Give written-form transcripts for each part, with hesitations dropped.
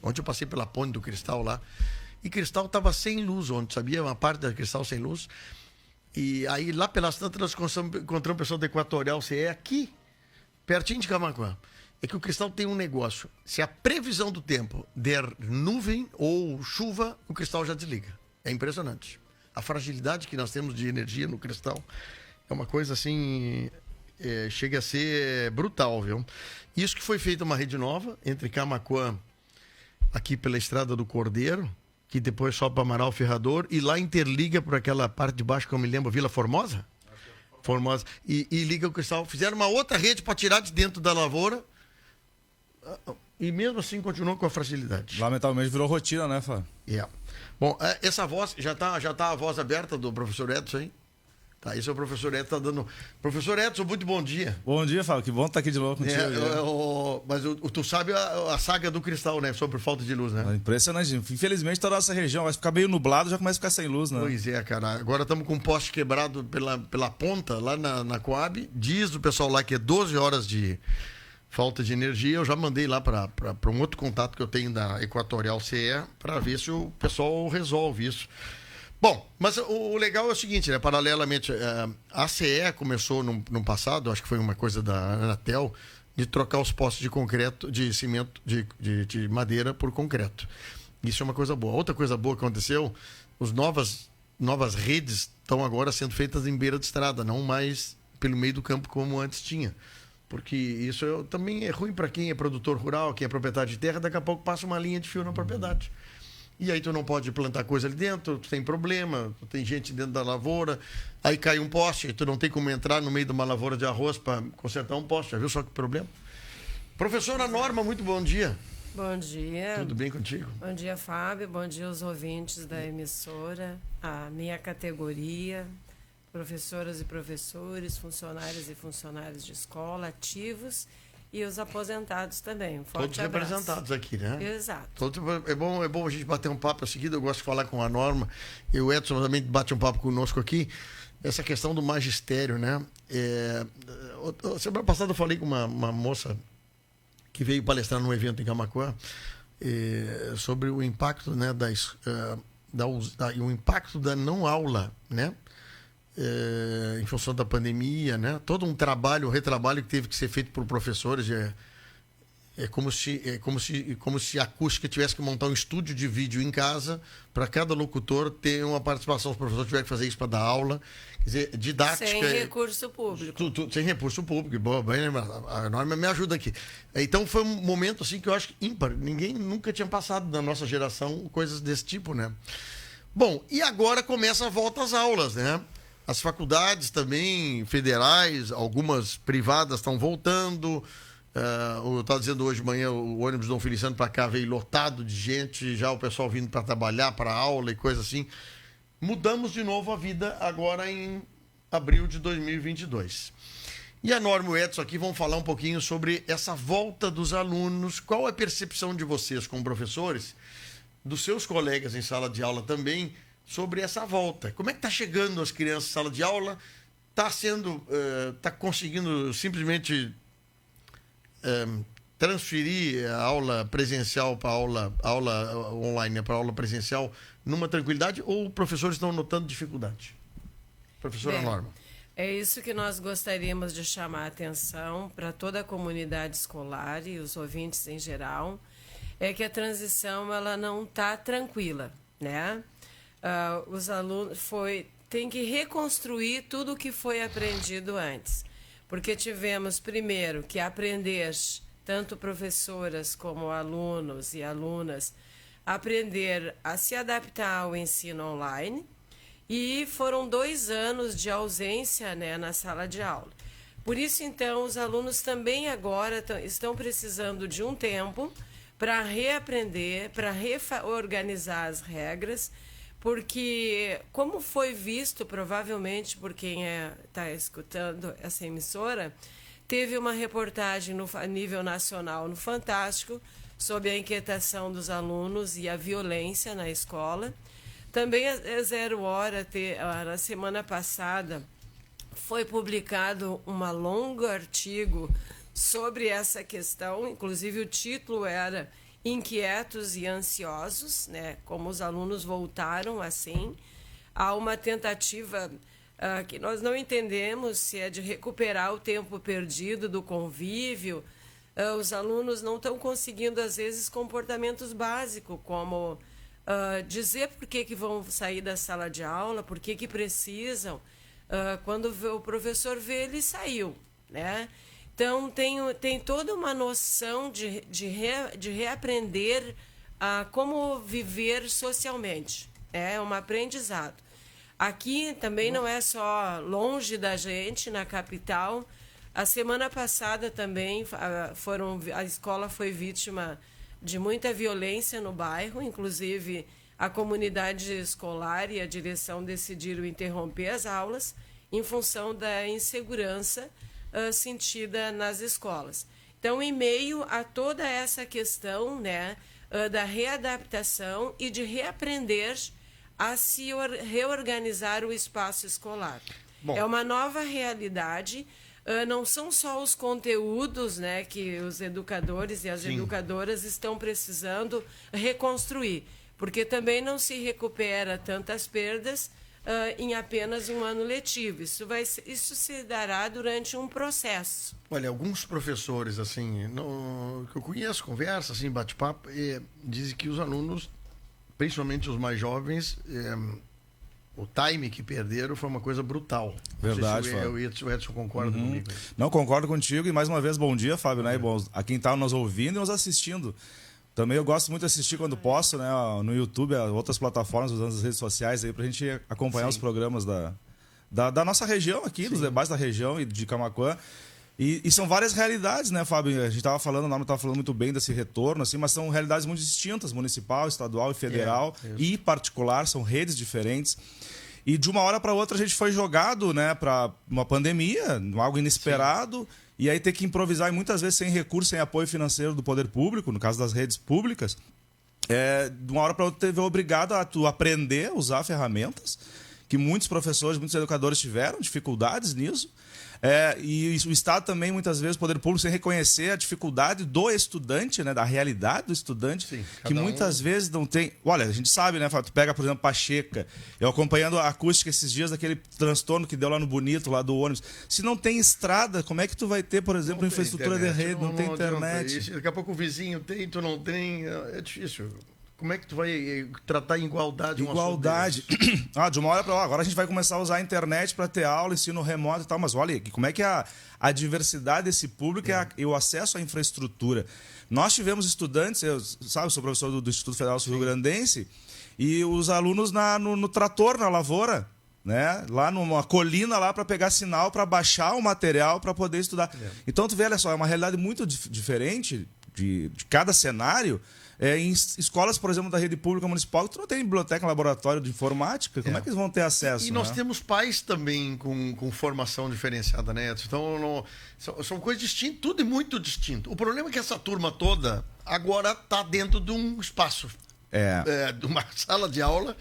Ontem eu passei pela ponte do Cristal lá. E Cristal estava sem luz ontem, sabia? Uma parte da Cristal sem luz. E aí lá pelas tantas nós encontramos o pessoal da Equatorial CE aqui, pertinho de Camaquã. É que o Cristal tem um negócio. Se a previsão do tempo der nuvem ou chuva, o Cristal já desliga. É impressionante. A fragilidade que nós temos de energia no Cristal é uma coisa assim... chega a ser brutal, viu? Isso que foi feita uma rede nova entre Camaquã, aqui pela Estrada do Cordeiro, que depois sobe para Amaral Ferrador, e lá interliga por aquela parte de baixo que eu me lembro, Vila Formosa? Formosa. E liga o Cristal. Fizeram uma outra rede para tirar de dentro da lavoura, e mesmo assim continuou com a fragilidade. Lamentavelmente virou rotina, né, Fábio? Bom, essa voz, já tá a voz aberta do professor Edson, hein? Tá, esse é o professor Edson, tá dando... Professor Edson, muito bom dia. Bom dia, Fábio, que bom estar aqui de novo contigo. Mas tu sabe a saga do Cristal, né? Sobre falta de luz, né? Impressionante. Infelizmente, toda a nossa região vai ficar meio nublado, já começa a ficar sem luz, né? Pois é, cara. Agora estamos com um poste quebrado pela ponta, lá na Coab. Diz o pessoal lá que é 12 horas de falta de energia. Eu já mandei lá para um outro contato que eu tenho da Equatorial CE para ver se o pessoal resolve isso. Bom, mas o legal é o seguinte, né? Paralelamente, a CE começou no passado, acho que foi uma coisa da Anatel, de trocar os postes de concreto, de cimento, de madeira por concreto. Isso é uma coisa boa. Outra coisa boa que aconteceu, as novas redes estão agora sendo feitas em beira de estrada, não mais pelo meio do campo como antes tinha. Porque isso também é ruim para quem é produtor rural, quem é proprietário de terra, daqui a pouco passa uma linha de fio na propriedade. E aí tu não pode plantar coisa ali dentro, tu tem problema, tu tem gente dentro da lavoura, aí cai um poste, tu não tem como entrar no meio de uma lavoura de arroz para consertar um poste, já viu só que problema? Professora Norma, muito bom dia. Bom dia. Tudo bem contigo? Bom dia, Fábio, bom dia aos ouvintes da emissora, a minha categoria, professoras e professores, funcionários e funcionárias de escola, ativos e os aposentados também. Um forte Todos abraço. representados aqui, né? Exato. É bom a gente bater um papo. A seguida eu gosto de falar com a Norma. E o Edson também bate um papo conosco aqui. Essa questão do magistério, né? Semana passada eu falei com uma moça que veio palestrar num evento em Camaquã sobre o impacto, né, o impacto da não aula, né? Em função da pandemia, né? Todo um retrabalho que teve que ser feito por professores. É como se a acústica tivesse que montar um estúdio de vídeo em casa para cada locutor ter uma participação. Os professores tiveram que fazer isso para dar aula. Quer dizer, didática. Sem recurso público. Sem recurso público. Boa, bem lembrado. A Norma me ajuda aqui. Então foi um momento assim que eu acho que ímpar. Ninguém nunca tinha passado na nossa geração coisas desse tipo, né? Bom, e agora começa a volta às aulas, né? As faculdades também, federais, algumas privadas estão voltando. Eu estava dizendo hoje de manhã, o ônibus Dom Feliciano para cá veio lotado de gente, já o pessoal vindo para trabalhar, para aula e coisa assim. Mudamos de novo a vida agora em abril de 2022. E a Norma e o Edson aqui vão falar um pouquinho sobre essa volta dos alunos. Qual é a percepção de vocês como professores, dos seus colegas em sala de aula também, sobre essa volta? Como é que está chegando as crianças em sala de aula? Está conseguindo simplesmente transferir a aula presencial para aula online, para aula presencial numa tranquilidade, ou professores estão notando dificuldade? Professora Norma. É isso que nós gostaríamos de chamar a atenção para toda a comunidade escolar e os ouvintes em geral, é que a transição ela não está tranquila, né? Os alunos tem que reconstruir tudo o que foi aprendido antes, porque tivemos primeiro que aprender, tanto professoras como alunos e alunas, aprender a se adaptar ao ensino online, e foram 2 anos de ausência, né, na sala de aula. Por isso, então, os alunos também agora estão precisando de um tempo para reaprender, para reorganizar as regras, porque, como foi visto provavelmente por quem está escutando essa emissora, teve uma reportagem a nível nacional no Fantástico sobre a inquietação dos alunos e a violência na escola. Também a 0 Hora, na semana passada, foi publicado um longo artigo sobre essa questão, inclusive o título era inquietos e ansiosos, né? Como os alunos voltaram assim, há uma tentativa que nós não entendemos se é de recuperar o tempo perdido do convívio. Os alunos não estão conseguindo, às vezes, comportamentos básicos, como dizer por que vão sair da sala de aula, por que precisam. Quando o professor vê, ele saiu, né? Então, tem toda uma noção de reaprender a como viver socialmente. É um aprendizado. Aqui também não é só longe da gente, na capital. A semana passada também a escola foi vítima de muita violência no bairro, inclusive a comunidade escolar e a direção decidiram interromper as aulas em função da insegurança sentida nas escolas. Então, em meio a toda essa questão, né, da readaptação e de reaprender a se reorganizar o espaço escolar. Bom, é uma nova realidade. Não são só os conteúdos, né, que os educadores e as educadoras estão precisando reconstruir, porque também não se recupera tantas perdas em apenas um ano letivo. Isso se dará durante um processo. Olha, alguns professores, assim, que eu conheço, conversa, assim, bate-papo, dizem que os alunos, principalmente os mais jovens, o time que perderam foi uma coisa brutal. Verdade, Fábio. O Edson concorda comigo. Não, concordo contigo. E mais uma vez, bom dia, Fábio, né? E bom, a quem está nos ouvindo e nos assistindo. Também eu gosto muito de assistir quando posso, né? No YouTube, outras plataformas, usando as redes sociais aí, pra gente acompanhar os programas da nossa região aqui, dos debates da região e de Camaquã. E são várias realidades, né, Fábio? A gente estava falando, o Norma estava falando muito bem desse retorno, assim, mas são realidades muito distintas, municipal, estadual e federal, e particular, são redes diferentes. E de uma hora para outra a gente foi jogado, né, para uma pandemia, algo inesperado, e aí ter que improvisar, e muitas vezes sem recurso, sem apoio financeiro do poder público, no caso das redes públicas. De uma hora para outra teve obrigado a tu aprender a usar ferramentas, que muitos professores, muitos educadores tiveram dificuldades nisso. E o Estado também, muitas vezes, o poder público, sem reconhecer a dificuldade do estudante, né, da realidade do estudante, que muitas vezes não tem... Olha, a gente sabe, né, tu pega, por exemplo, Pacheca, eu acompanhando a acústica esses dias daquele transtorno que deu lá no Bonito, lá do ônibus. Se não tem estrada, como é que tu vai ter, por exemplo, infraestrutura de rede, não tem internet? Daqui a pouco o vizinho tem, tu não tem, é difícil. Como é que tu vai tratar em igualdade? Igualdade. De uma hora para outra. Agora a gente vai começar a usar a internet para ter aula, ensino remoto e tal. Mas olha, como é que a diversidade desse público e o acesso à infraestrutura. Nós tivemos estudantes, eu sou professor do Instituto Federal Sul-Rio-Grandense, e os alunos no trator, na lavoura, né? Lá numa colina lá para pegar sinal, para baixar o material, para poder estudar. Então, tu vê, olha só, é uma realidade muito diferente de cada cenário. Em escolas, por exemplo, da rede pública municipal, tu não tem biblioteca, laboratório de informática, como é que eles vão ter acesso? E nós temos pais também com formação diferenciada, né? Então, são coisas distintas, tudo é muito distinto. O problema é que essa turma toda agora está dentro de um espaço, de uma sala de aula,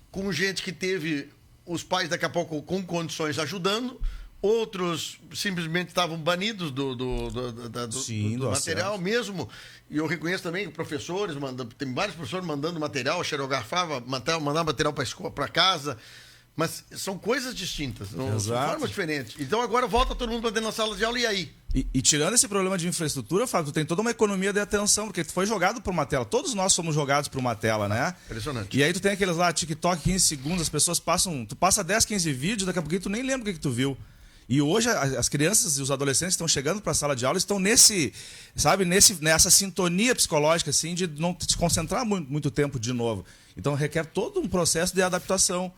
com gente que teve os pais daqui a pouco com condições ajudando, outros simplesmente estavam banidos do material mesmo. E eu reconheço também que professores, tem vários professores mandando material, xerografava, mandar material para casa. Mas são coisas distintas, são formas diferentes. Então agora volta todo mundo para dentro da sala de aula, e aí? E tirando esse problema de infraestrutura, Fábio, tu tem toda uma economia de atenção, porque tu foi jogado por uma tela. Todos nós somos jogados por uma tela, né? Impressionante. E aí tu tem aqueles lá, TikTok, 15 segundos, as pessoas tu passa 10, 15 vídeos, daqui a pouquinho tu nem lembra o que tu viu. E hoje as crianças e os adolescentes estão chegando para a sala de aula, estão nessa sintonia psicológica, assim, de não se concentrar muito tempo de novo. Então requer todo um processo de adaptação.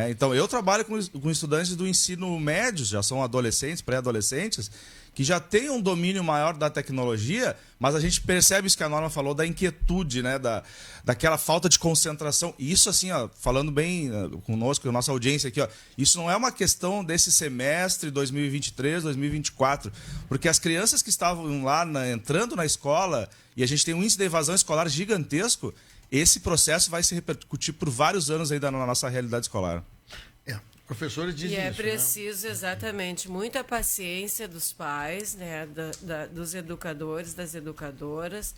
Então eu trabalho com estudantes do ensino médio, já são adolescentes, pré-adolescentes, que já têm um domínio maior da tecnologia, mas a gente percebe isso que a Norma falou, da inquietude, né? Daquela falta de concentração. E isso, assim, falando bem conosco, com a nossa audiência aqui, isso não é uma questão desse semestre 2023, 2024, porque as crianças que estavam lá entrando na escola, e a gente tem um índice de evasão escolar gigantesco, esse processo vai se repercutir por vários anos ainda na nossa realidade escolar. Professores dizem isso. E é preciso, exatamente, muita paciência dos pais, né, dos educadores, das educadoras,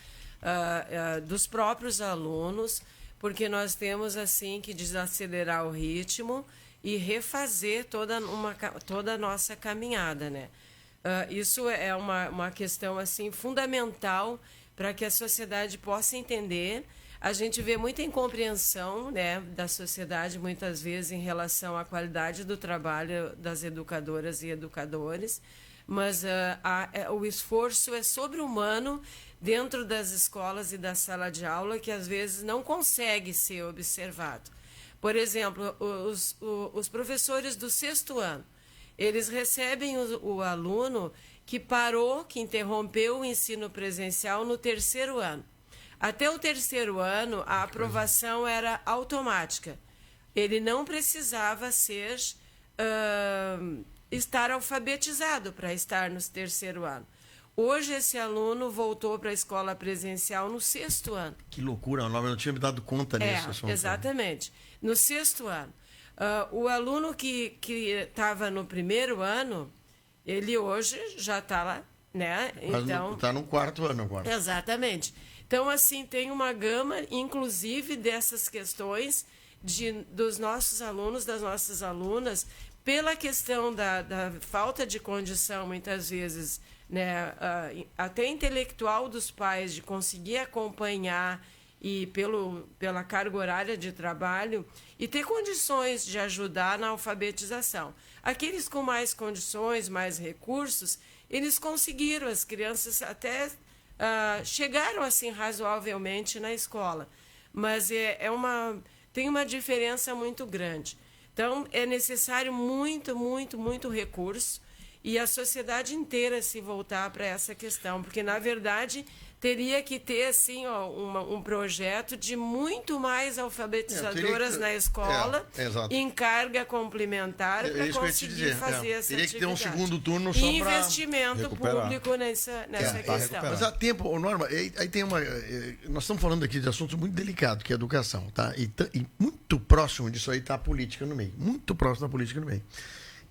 dos próprios alunos, porque nós temos assim que desacelerar o ritmo e refazer toda a nossa caminhada, né? Isso é uma questão assim fundamental para que a sociedade possa entender. A gente vê muita incompreensão, né, da sociedade muitas vezes em relação à qualidade do trabalho das educadoras e educadores, mas o esforço é sobre-humano dentro das escolas e da sala de aula, que às vezes não consegue ser observado. Por exemplo, os professores do 6º ano, eles recebem o aluno que parou, que interrompeu o ensino presencial no 3º ano. Até o 3º ano, a aprovação era automática. Ele não precisava estar alfabetizado para estar no 3º ano. Hoje, esse aluno voltou para a escola presencial no 6º ano. Que loucura, eu não tinha me dado conta nisso. Exatamente. No 6º ano. O aluno que estava no 1º ano, ele hoje já está lá, né? Então, está no 4º ano agora. Exatamente. Então, assim, tem uma gama, inclusive, dessas questões dos nossos alunos, das nossas alunas, pela questão da falta de condição, muitas vezes, né, até intelectual dos pais, de conseguir acompanhar e pela carga horária de trabalho e ter condições de ajudar na alfabetização. Aqueles com mais condições, mais recursos, eles conseguiram, as crianças até chegaram assim razoavelmente na escola, mas tem uma diferença muito grande. Então, é necessário muito, muito, muito recurso e a sociedade inteira se voltar para essa questão, porque, na verdade, teria que ter assim, um projeto de muito mais alfabetizadoras na escola em carga complementar para conseguir fazer essa teria que ter um atividade. segundo turno só para investimento público nessa questão. Mas há tempo, Norma, aí tem nós estamos falando aqui de assuntos muito delicados, que é a educação, tá? E muito próximo disso aí está a política no meio. Muito próximo da política no meio.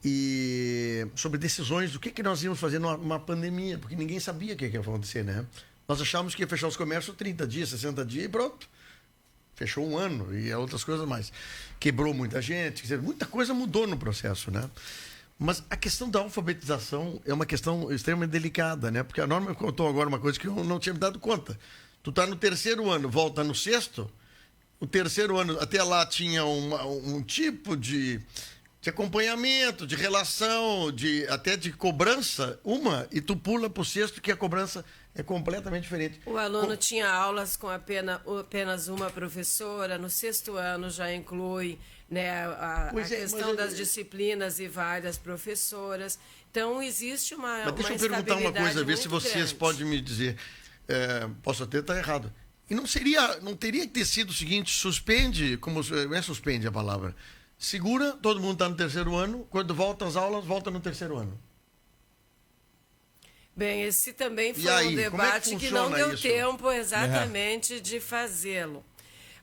E sobre decisões do que nós íamos fazer numa pandemia, porque ninguém sabia o que ia acontecer, né? Nós achávamos que ia fechar os comércios 30 dias, 60 dias e pronto. Fechou um ano e outras coisas mais. Quebrou muita gente, quer dizer, muita coisa mudou no processo, né? Mas a questão da alfabetização é uma questão extremamente delicada, né? Porque a Norma contou agora uma coisa que eu não tinha me dado conta. Tu está no 3º ano, volta no 6º, o 3º ano, até lá tinha um tipo de acompanhamento, de relação, até de cobrança, e tu pula para o 6º, que a cobrança é completamente diferente. O aluno tinha aulas com apenas uma professora, no 6º ano já inclui, né, a questão das disciplinas e várias professoras. Então, existe uma Mas deixa eu perguntar uma coisa, ver se vocês grande. podem me dizer. Posso até estar errado. E não teria que ter sido o seguinte, suspende, não é suspende a palavra, segura, todo mundo está no 3º ano, quando volta às aulas, volta no 3º ano. Bem, esse também foi aí, um debate que não deu tempo exatamente de fazê-lo.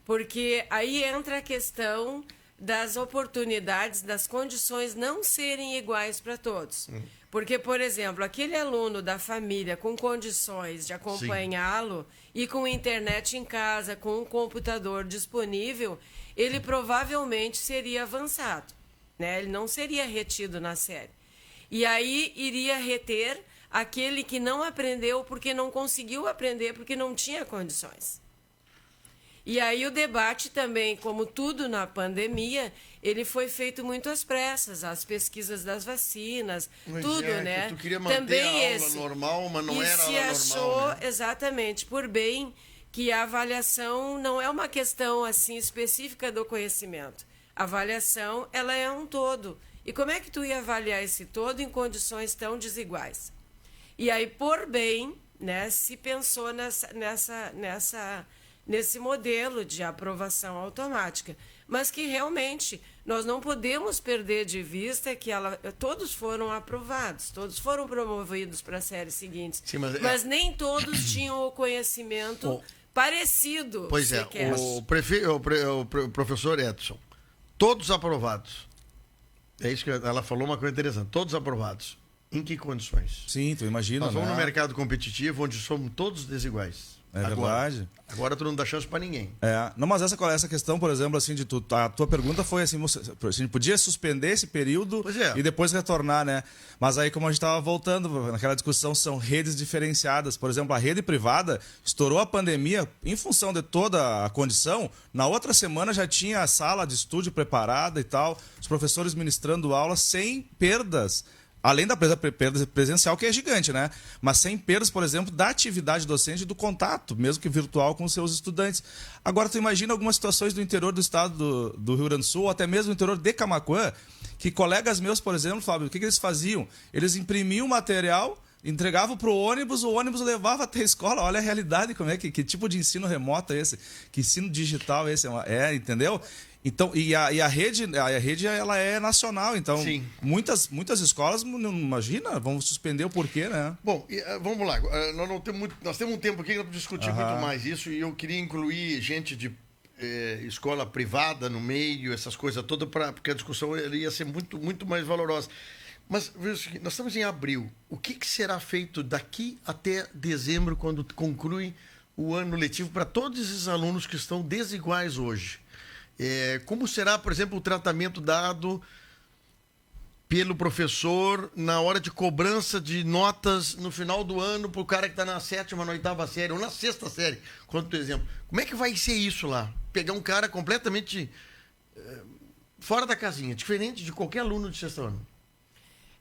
Porque aí entra a questão das oportunidades, das condições não serem iguais para todos. Porque, por exemplo, aquele aluno da família com condições de acompanhá-lo e com internet em casa, com um computador disponível, ele provavelmente seria avançado, né? Ele não seria retido na série. E aí iria reter aquele que não aprendeu porque não conseguiu aprender, porque não tinha condições. E aí o debate também, como tudo na pandemia, ele foi feito muito às pressas, as pesquisas das vacinas, tudo, né? Tu queria manter também a aula normal, mas não era aula normal, achou, né? Exatamente, por bem que a avaliação não é uma questão assim específica do conhecimento. A avaliação, ela é um todo. E como é que tu ia avaliar esse todo em condições tão desiguais? E aí, por bem, né, se pensou nesse modelo de aprovação automática. Mas que realmente nós não podemos perder de vista que todos foram aprovados, todos foram promovidos para as séries seguintes. Sim, mas nem todos tinham o conhecimento parecido. Pois é, o professor Edson, todos aprovados. É isso que ela falou, uma coisa interessante. Todos aprovados. Em que condições? Sim, tu imagina. Nós vamos no mercado competitivo onde somos todos desiguais. É verdade. Agora tu não dá chance para ninguém. Não, mas essa questão, por exemplo, assim, a tua pergunta foi assim, a gente podia suspender esse período e depois retornar, né? Mas aí, como a gente estava voltando naquela discussão, são redes diferenciadas. Por exemplo, a rede privada estourou a pandemia em função de toda a condição. Na outra semana já tinha a sala de estúdio preparada e tal, os professores ministrando aulas sem perdas. Além da perda presencial, que é gigante, né? Mas sem perdas, por exemplo, da atividade docente e do contato, mesmo que virtual, com os seus estudantes. Agora, tu imagina algumas situações do interior do estado do Rio Grande do Sul, ou até mesmo do interior de Camaquã, que colegas meus, por exemplo, Fábio, o que eles faziam? Eles imprimiam material, entregavam para o ônibus levava até a escola. Olha a realidade, como é que tipo de ensino remoto é esse? Que ensino digital é esse? Entendeu? Então, e a rede ela é nacional, então muitas escolas, não imagina, vão suspender o porquê, né? Bom, vamos lá, nós temos um tempo aqui para discutir muito mais isso, e eu queria incluir gente de escola privada no meio, essas coisas todas, porque a discussão ia ser muito, muito mais valorosa. Mas nós estamos em abril, o que será feito daqui até dezembro, quando conclui o ano letivo, para todos esses alunos que estão desiguais hoje? Como será, por exemplo, o tratamento dado pelo professor na hora de cobrança de notas no final do ano para o cara que está na 7ª, na 8ª série, ou na 6ª série, quanto exemplo? Como é que vai ser isso lá? Pegar um cara completamente fora da casinha, diferente de qualquer aluno de 6º ano.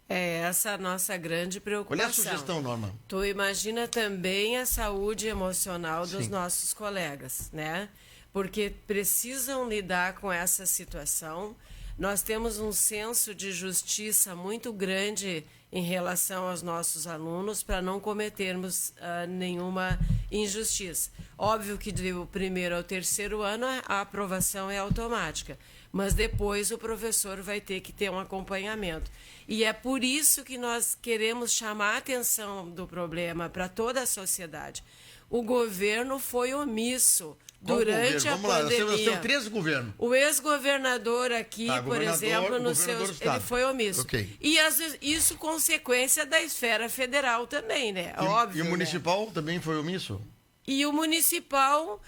Essa a nossa grande preocupação. Qual é a sugestão, Norma? Tu imagina também a saúde emocional dos nossos colegas, né? Porque precisam lidar com essa situação. Nós temos um senso de justiça muito grande em relação aos nossos alunos para não cometermos nenhuma injustiça. Óbvio que do 1º ao 3º ano a aprovação é automática, mas depois o professor vai ter que ter um acompanhamento. E é por isso que nós queremos chamar a atenção do problema para toda a sociedade. O governo foi omisso durante a pandemia. Nós temos 13 governos. O ex-governador aqui, por exemplo, ele foi omisso. E isso consequência da esfera federal também, né? Óbvio. E o municipal também foi omisso? E o municipal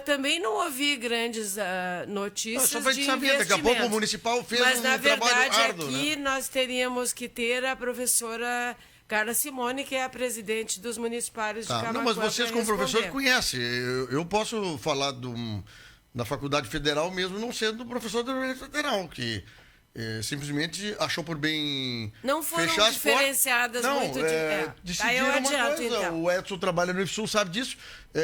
também não ouvi grandes notícias só pra de saber, investimento. daqui a pouco o municipal fez Mas, um na trabalho verdade, árduo, aqui né? nós teríamos que ter a professora Carla Simone, que é a presidente dos municipários de Camaquã. Não, mas vocês, como professor, conhecem. Eu posso falar da Faculdade Federal, mesmo não sendo professor da Universidade Federal, que simplesmente achou por bem não foram fechar diferenciadas muito decidiram uma coisa. Então. O Edson trabalha no IFSUL, sabe disso.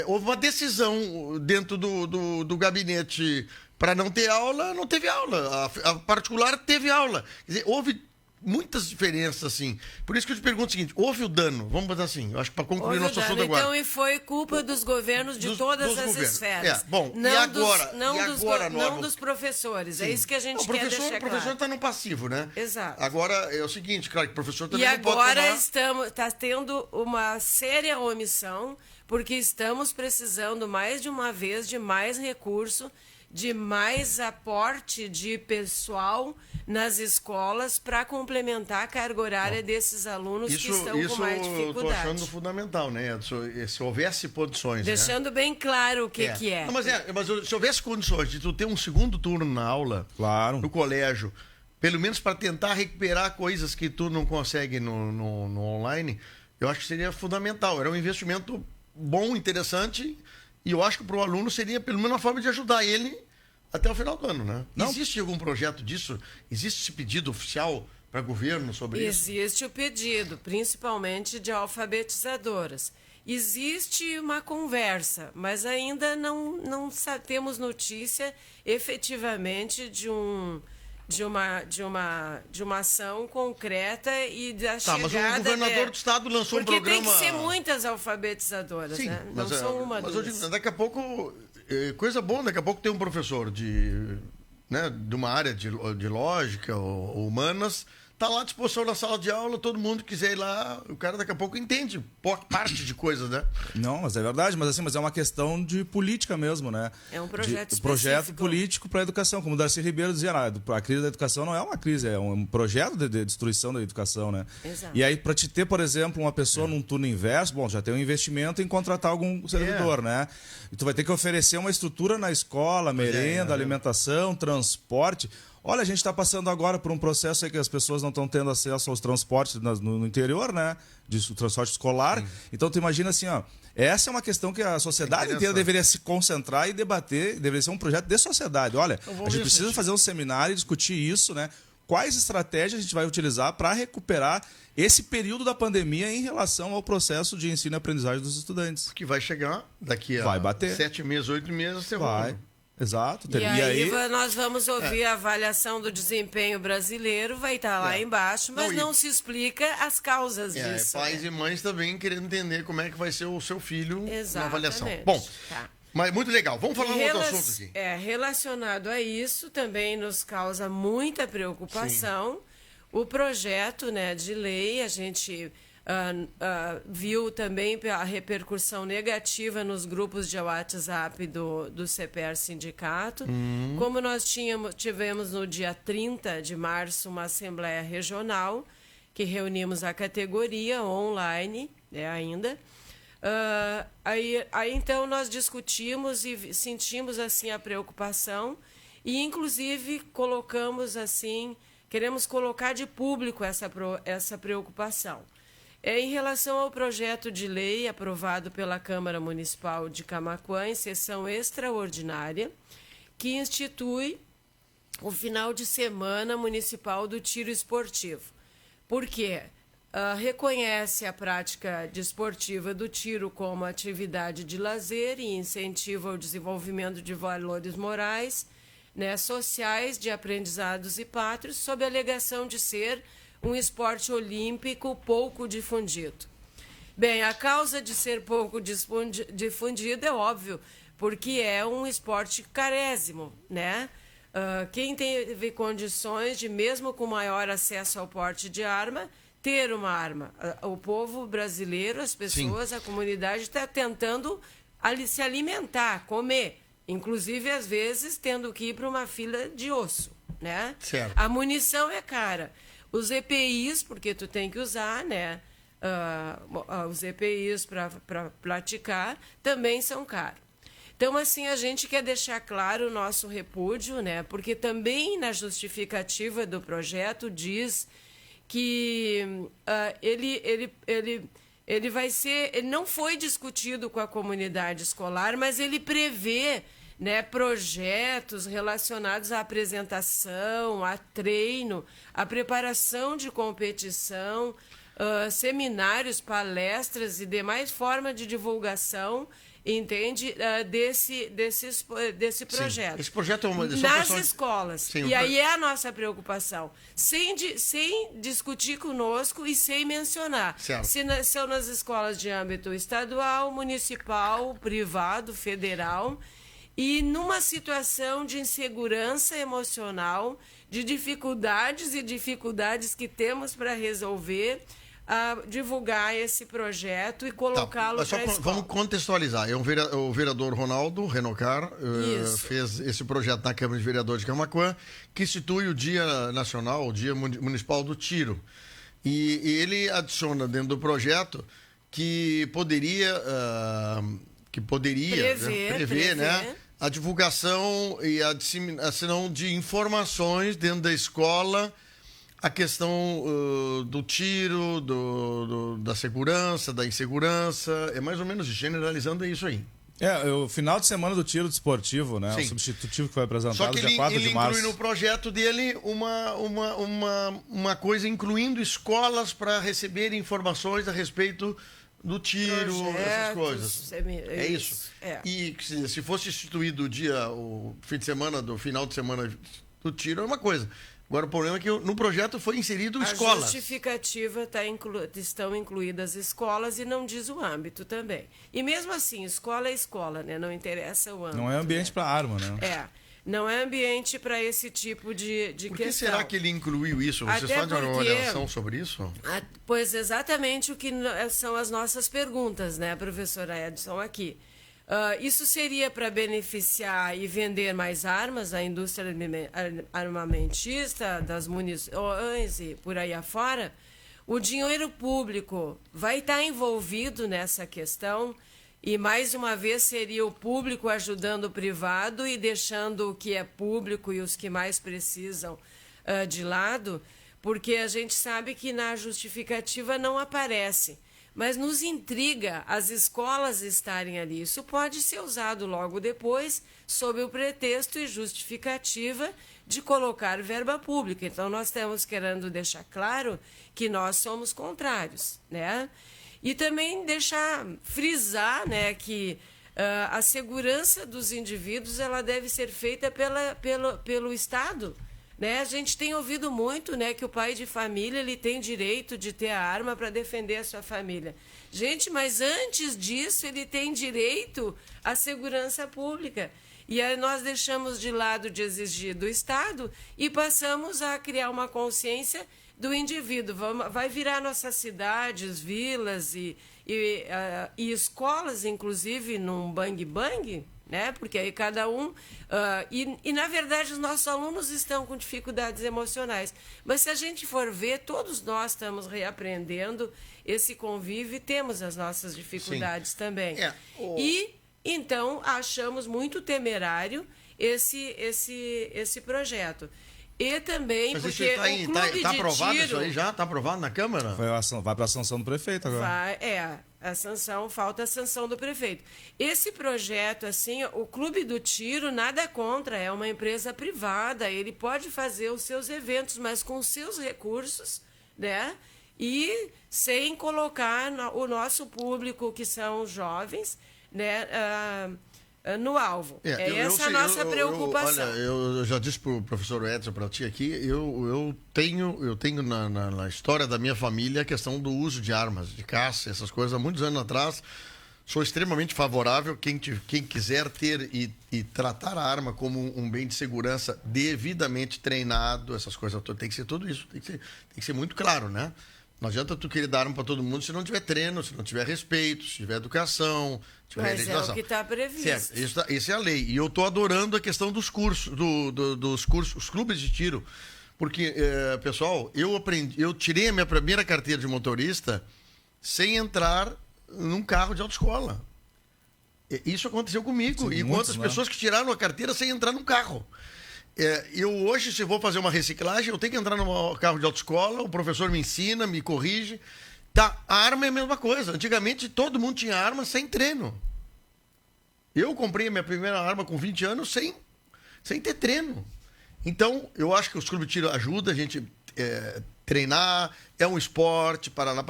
Houve uma decisão dentro do gabinete para não ter aula, não teve aula. A particular teve aula. Quer dizer, houve muitas diferenças, assim. Por isso que eu te pergunto o seguinte, houve o dano, vamos botar assim, eu acho que para concluir nosso assunto agora. Então, e foi culpa dos governos de todas as esferas. Bom, não e agora? Não dos professores, é isso que a gente quer deixar claro. O professor está no passivo, né? Exato. Agora, é o seguinte, claro, que o professor também não pode tomar... E agora está tendo uma séria omissão, porque estamos precisando, mais de uma vez, de mais recurso, de mais aporte de pessoal nas escolas para complementar a carga horária desses alunos que estão com mais dificuldade. Isso eu estou achando fundamental, né? Se houvesse condições. Deixando bem claro o que é. Não, mas se houvesse condições de tu ter um segundo turno na aula, no colégio, pelo menos para tentar recuperar coisas que tu não consegue no online, eu acho que seria fundamental. Era um investimento bom, interessante, e eu acho que para o aluno seria pelo menos uma forma de ajudar ele até o final do ano, né? Não. Existe algum projeto disso? Existe esse pedido oficial para o governo sobre isso? Existe o pedido, principalmente de alfabetizadoras. Existe uma conversa, mas ainda não temos notícia efetivamente de uma ação concreta e da chegada... Mas o governador do estado lançou um programa... Porque tem que ser muitas alfabetizadoras, sim, né? Não são uma mas duas. Eu digo, daqui a pouco... Coisa boa, daqui a pouco tem um professor de uma área de lógica ou humanas, tá lá à disposição na sala de aula, todo mundo quiser ir lá, o cara daqui a pouco entende parte de coisas, né? Não, mas é verdade, mas é uma questão de política mesmo, né? É um projeto projeto político para a educação, como o Darcy Ribeiro dizia, a crise da educação não é uma crise, é um projeto de destruição da educação, né? Exato. E aí, para te ter, por exemplo, uma pessoa num turno inverso, bom, já tem um investimento em contratar algum servidor, né? E tu vai ter que oferecer uma estrutura na escola, merenda, alimentação, transporte. Olha, a gente está passando agora por um processo aí que as pessoas não estão tendo acesso aos transportes no interior, né? De transporte escolar. Sim. Então, tu imagina assim, ó. Essa é uma questão que a sociedade inteira deveria se concentrar e debater. Deveria ser um projeto de sociedade. Olha, a gente precisa fazer um seminário e discutir isso, né? Quais estratégias a gente vai utilizar para recuperar esse período da pandemia em relação ao processo de ensino e aprendizagem dos estudantes. Que vai chegar daqui a 7 meses, 8 meses, você vai. Exato. E aí nós vamos ouvir a avaliação do desempenho brasileiro, vai estar lá embaixo, mas não se explica as causas disso. Pais e mães também querendo entender como é que vai ser o seu filho na avaliação. Bom, mas muito legal. Vamos falar um outro assunto aqui. Relacionado a isso, também nos causa muita preocupação. Sim. O projeto, né, de lei, a gente viu também a repercussão negativa nos grupos de WhatsApp do CPR Sindicato. Como nós tivemos no dia 30 de março uma assembleia regional, que reunimos a categoria online, ainda. Aí então nós discutimos e sentimos assim a preocupação e inclusive queremos colocar de público essa preocupação. Em relação ao projeto de lei aprovado pela Câmara Municipal de Camaquã, em sessão extraordinária, que institui o final de semana municipal do tiro esportivo. Por quê? Reconhece a prática desportiva do tiro como atividade de lazer e incentiva o desenvolvimento de valores morais, né, sociais, de aprendizados e pátrios, sob a alegação de ser um esporte olímpico pouco difundido. Bem, a causa de ser pouco difundido é óbvio, porque é um esporte carésimo, né? Quem teve condições de, mesmo com maior acesso ao porte de arma, ter uma arma. O povo brasileiro, as pessoas, a comunidade está tentando se alimentar, comer, inclusive, às vezes, tendo que ir para uma fila de osso, né? Certo. A munição é cara. Os EPIs, porque tu tem que usar, né? Os EPIs para praticar também são caros. Então, assim, a gente quer deixar claro o nosso repúdio, né? Porque também na justificativa do projeto diz que ele vai ser... Ele não foi discutido com a comunidade escolar, mas ele prevê, né, projetos relacionados à apresentação, a treino, a preparação de competição, seminários, palestras e demais formas de divulgação, entende, desse projeto. Sim. Esse projeto é uma nas escolas. Sim, e aí é a nossa preocupação. Sem discutir conosco e sem mencionar. Se são nas escolas de âmbito estadual, municipal, privado, federal, e numa situação de insegurança emocional, de dificuldades que temos para resolver, divulgar esse projeto e colocá-lo para a escola. Vamos contextualizar. O vereador Ronaldo Renocar fez esse projeto na Câmara de Vereadores de Camaquã, que institui o Dia Nacional, o Dia Municipal do Tiro. E ele adiciona dentro do projeto que poderia prever, né, a divulgação e a disseminação de informações dentro da escola, a questão do tiro, da segurança, da insegurança, é mais ou menos generalizando isso aí. O final de semana do tiro desportivo, né? O substitutivo que foi apresentado Só que dia 4 de março. Ele inclui no projeto dele uma coisa incluindo escolas para receber informações a respeito do tiro, essas coisas. É isso. E se fosse instituído o fim de semana, do final de semana do tiro, é uma coisa. Agora, o problema é que no projeto foi inserido escolas. A justificativa estão incluídas escolas e não diz o âmbito também. E mesmo assim, escola é escola, né? Não interessa o âmbito. Não é ambiente para arma, né? Não é ambiente para esse tipo de Por que questão. será que ele incluiu isso? Vocês Até fazem uma porque- avaliação sobre isso? Pois exatamente o que são as nossas perguntas, né, professora Edson, aqui. Isso seria para beneficiar e vender mais armas à indústria armamentista, das munições e por aí afora? O dinheiro público vai estar envolvido nessa questão e, mais uma vez, seria o público ajudando o privado e deixando o que é público e os que mais precisam de lado, porque a gente sabe que na justificativa não aparece. Mas nos intriga as escolas estarem ali. Isso pode ser usado logo depois, sob o pretexto e justificativa de colocar verba pública. Então, nós estamos querendo deixar claro que nós somos contrários, né? E também frisar, né, que a segurança dos indivíduos ela deve ser feita pelo Estado. Né? A gente tem ouvido muito, né, que o pai de família ele tem direito de ter a arma para defender a sua família. Gente, mas antes disso ele tem direito à segurança pública. E aí nós deixamos de lado de exigir do Estado e passamos a criar uma consciência do indivíduo. Vai virar nossas cidades, vilas e escolas, inclusive, num bang-bang, né? Porque aí cada um... na verdade, os nossos alunos estão com dificuldades emocionais. Mas se a gente for ver, todos nós estamos reaprendendo esse convívio e temos as nossas dificuldades Sim. também. E, então, achamos muito temerário esse projeto. E também, Mas porque isso o clube tá de aprovado tiro... isso aí já? Está aprovado na Câmara? Vai para a sanção do prefeito agora. A sanção, falta a sanção do prefeito. Esse projeto, assim, o Clube do Tiro, nada contra, é uma empresa privada, ele pode fazer os seus eventos, mas com os seus recursos, né? E sem colocar o nosso público, que são jovens, né? No alvo. Essa a nossa preocupação. Olha, eu já disse para o professor Edson, para ti aqui, eu tenho na história da minha família a questão do uso de armas, de caça, essas coisas, há muitos anos atrás. Sou extremamente favorável, quem quiser ter e tratar a arma como um bem de segurança devidamente treinado, essas coisas, tem que ser tudo isso, tem que ser muito claro, né? Não adianta tu querer dar arma para todo mundo se não tiver treino, se não tiver respeito, se tiver educação, se tiver legislação. Mas é o que está previsto. Certo, isso é a lei. E eu estou adorando a questão dos cursos, dos cursos, os clubes de tiro. Porque, pessoal, eu tirei a minha primeira carteira de motorista sem entrar num carro de autoescola. Isso aconteceu comigo. Sim, e com outras pessoas que tiraram a carteira sem entrar num carro. Eu hoje, se vou fazer uma reciclagem, eu tenho que entrar num carro de autoescola, o professor me ensina, me corrige. Tá, a arma é a mesma coisa. Antigamente, todo mundo tinha arma sem treino. Eu comprei a minha primeira arma com 20 anos sem ter treino. Então, eu acho que os clubes de tiro ajudam a gente treinar, é um esporte, paraná.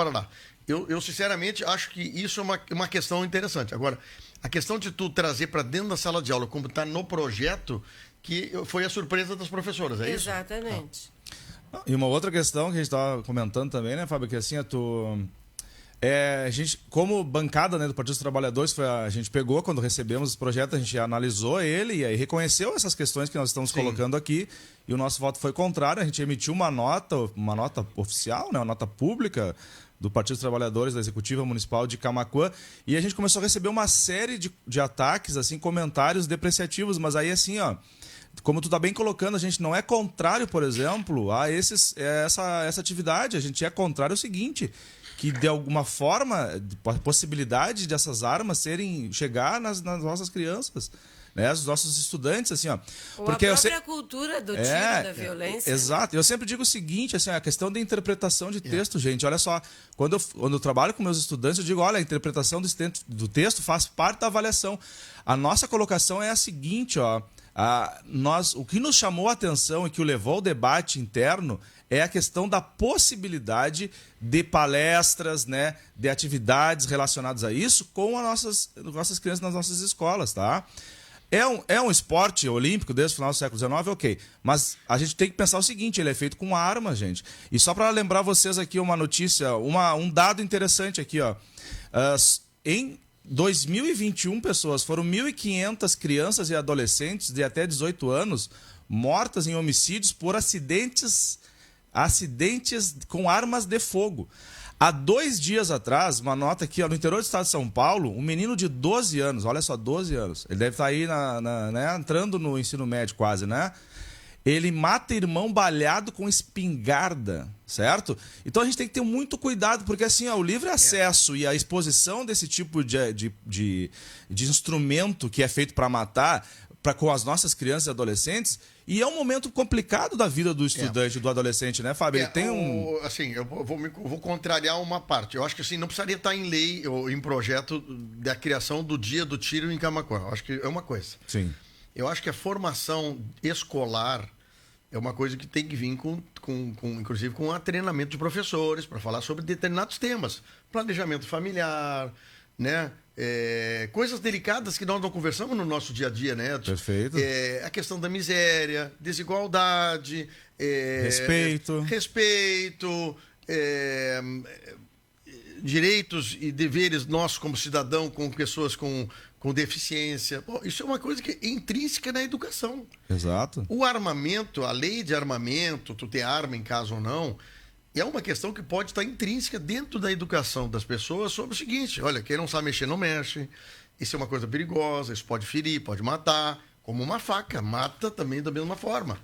Eu sinceramente, acho que isso é uma questão interessante. Agora, a questão de tu trazer para dentro da sala de aula, como está no projeto, que foi a surpresa das professoras, é isso? Exatamente. E uma outra questão que a gente estava comentando também, né, Fábio, que assim, a gente, como bancada, né, do Partido dos Trabalhadores, a gente pegou, quando recebemos esse projeto, a gente analisou ele e aí reconheceu essas questões que nós estamos colocando aqui, e o nosso voto foi contrário. A gente emitiu uma nota oficial, né, uma nota pública do Partido dos Trabalhadores, da Executiva Municipal de Camaquã, e a gente começou a receber uma série de ataques, assim, comentários depreciativos, mas aí assim, ó, como tu tá bem colocando, a gente não é contrário, por exemplo, a essa atividade. A gente é contrário ao seguinte, que de alguma forma, a possibilidade dessas armas chegar nas nossas crianças, né, os nossos estudantes, assim, ó. Porque a própria cultura do tiro, da violência. Exato. Eu sempre digo o seguinte, assim, a questão da interpretação de texto, gente. Olha só, quando eu trabalho com meus estudantes, eu digo, olha, a interpretação do texto faz parte da avaliação. A nossa colocação é a seguinte, ó. O que nos chamou a atenção e que o levou ao debate interno é a questão da possibilidade de palestras, né, de atividades relacionadas a isso com as nossas crianças nas nossas escolas, tá? É um esporte olímpico desde o final do século XIX, ok. Mas a gente tem que pensar o seguinte, ele é feito com arma, gente. E só para lembrar vocês aqui uma notícia, um dado interessante aqui, ó. 2021 pessoas, foram 1.500 crianças e adolescentes de até 18 anos mortas em homicídios por acidentes com armas de fogo. Há 2 dias atrás, uma nota aqui, ó, no interior do estado de São Paulo, um menino de 12 anos, olha só, 12 anos, ele deve estar aí né, entrando no ensino médio quase, né? Ele mata irmão baleado com espingarda, certo? Então a gente tem que ter muito cuidado, porque assim, ó, o livre acesso e a exposição desse tipo de instrumento que é feito para matar, com as nossas crianças e adolescentes, e é um momento complicado da vida do estudante, do adolescente, né, Fábio? Ele tem assim, eu vou contrariar uma parte. Eu acho que assim, não precisaria estar em lei ou em projeto da criação do dia do tiro em Camaquã. Eu acho que é uma coisa. Sim. Eu acho que a formação escolar é uma coisa que tem que vir inclusive com treinamento de professores para falar sobre determinados temas. Planejamento familiar, né? Coisas delicadas que nós não conversamos no nosso dia a dia, né? Perfeito. A questão da miséria, desigualdade, respeito, direitos e deveres nossos como cidadão com pessoas com deficiência. Pô, isso é uma coisa que é intrínseca na educação. Exato. O armamento, a lei de armamento, tu ter arma em casa ou não, é uma questão que pode estar intrínseca dentro da educação das pessoas sobre o seguinte: olha, quem não sabe mexer, não mexe. Isso é uma coisa perigosa, isso pode ferir, pode matar, como uma faca, mata também da mesma forma.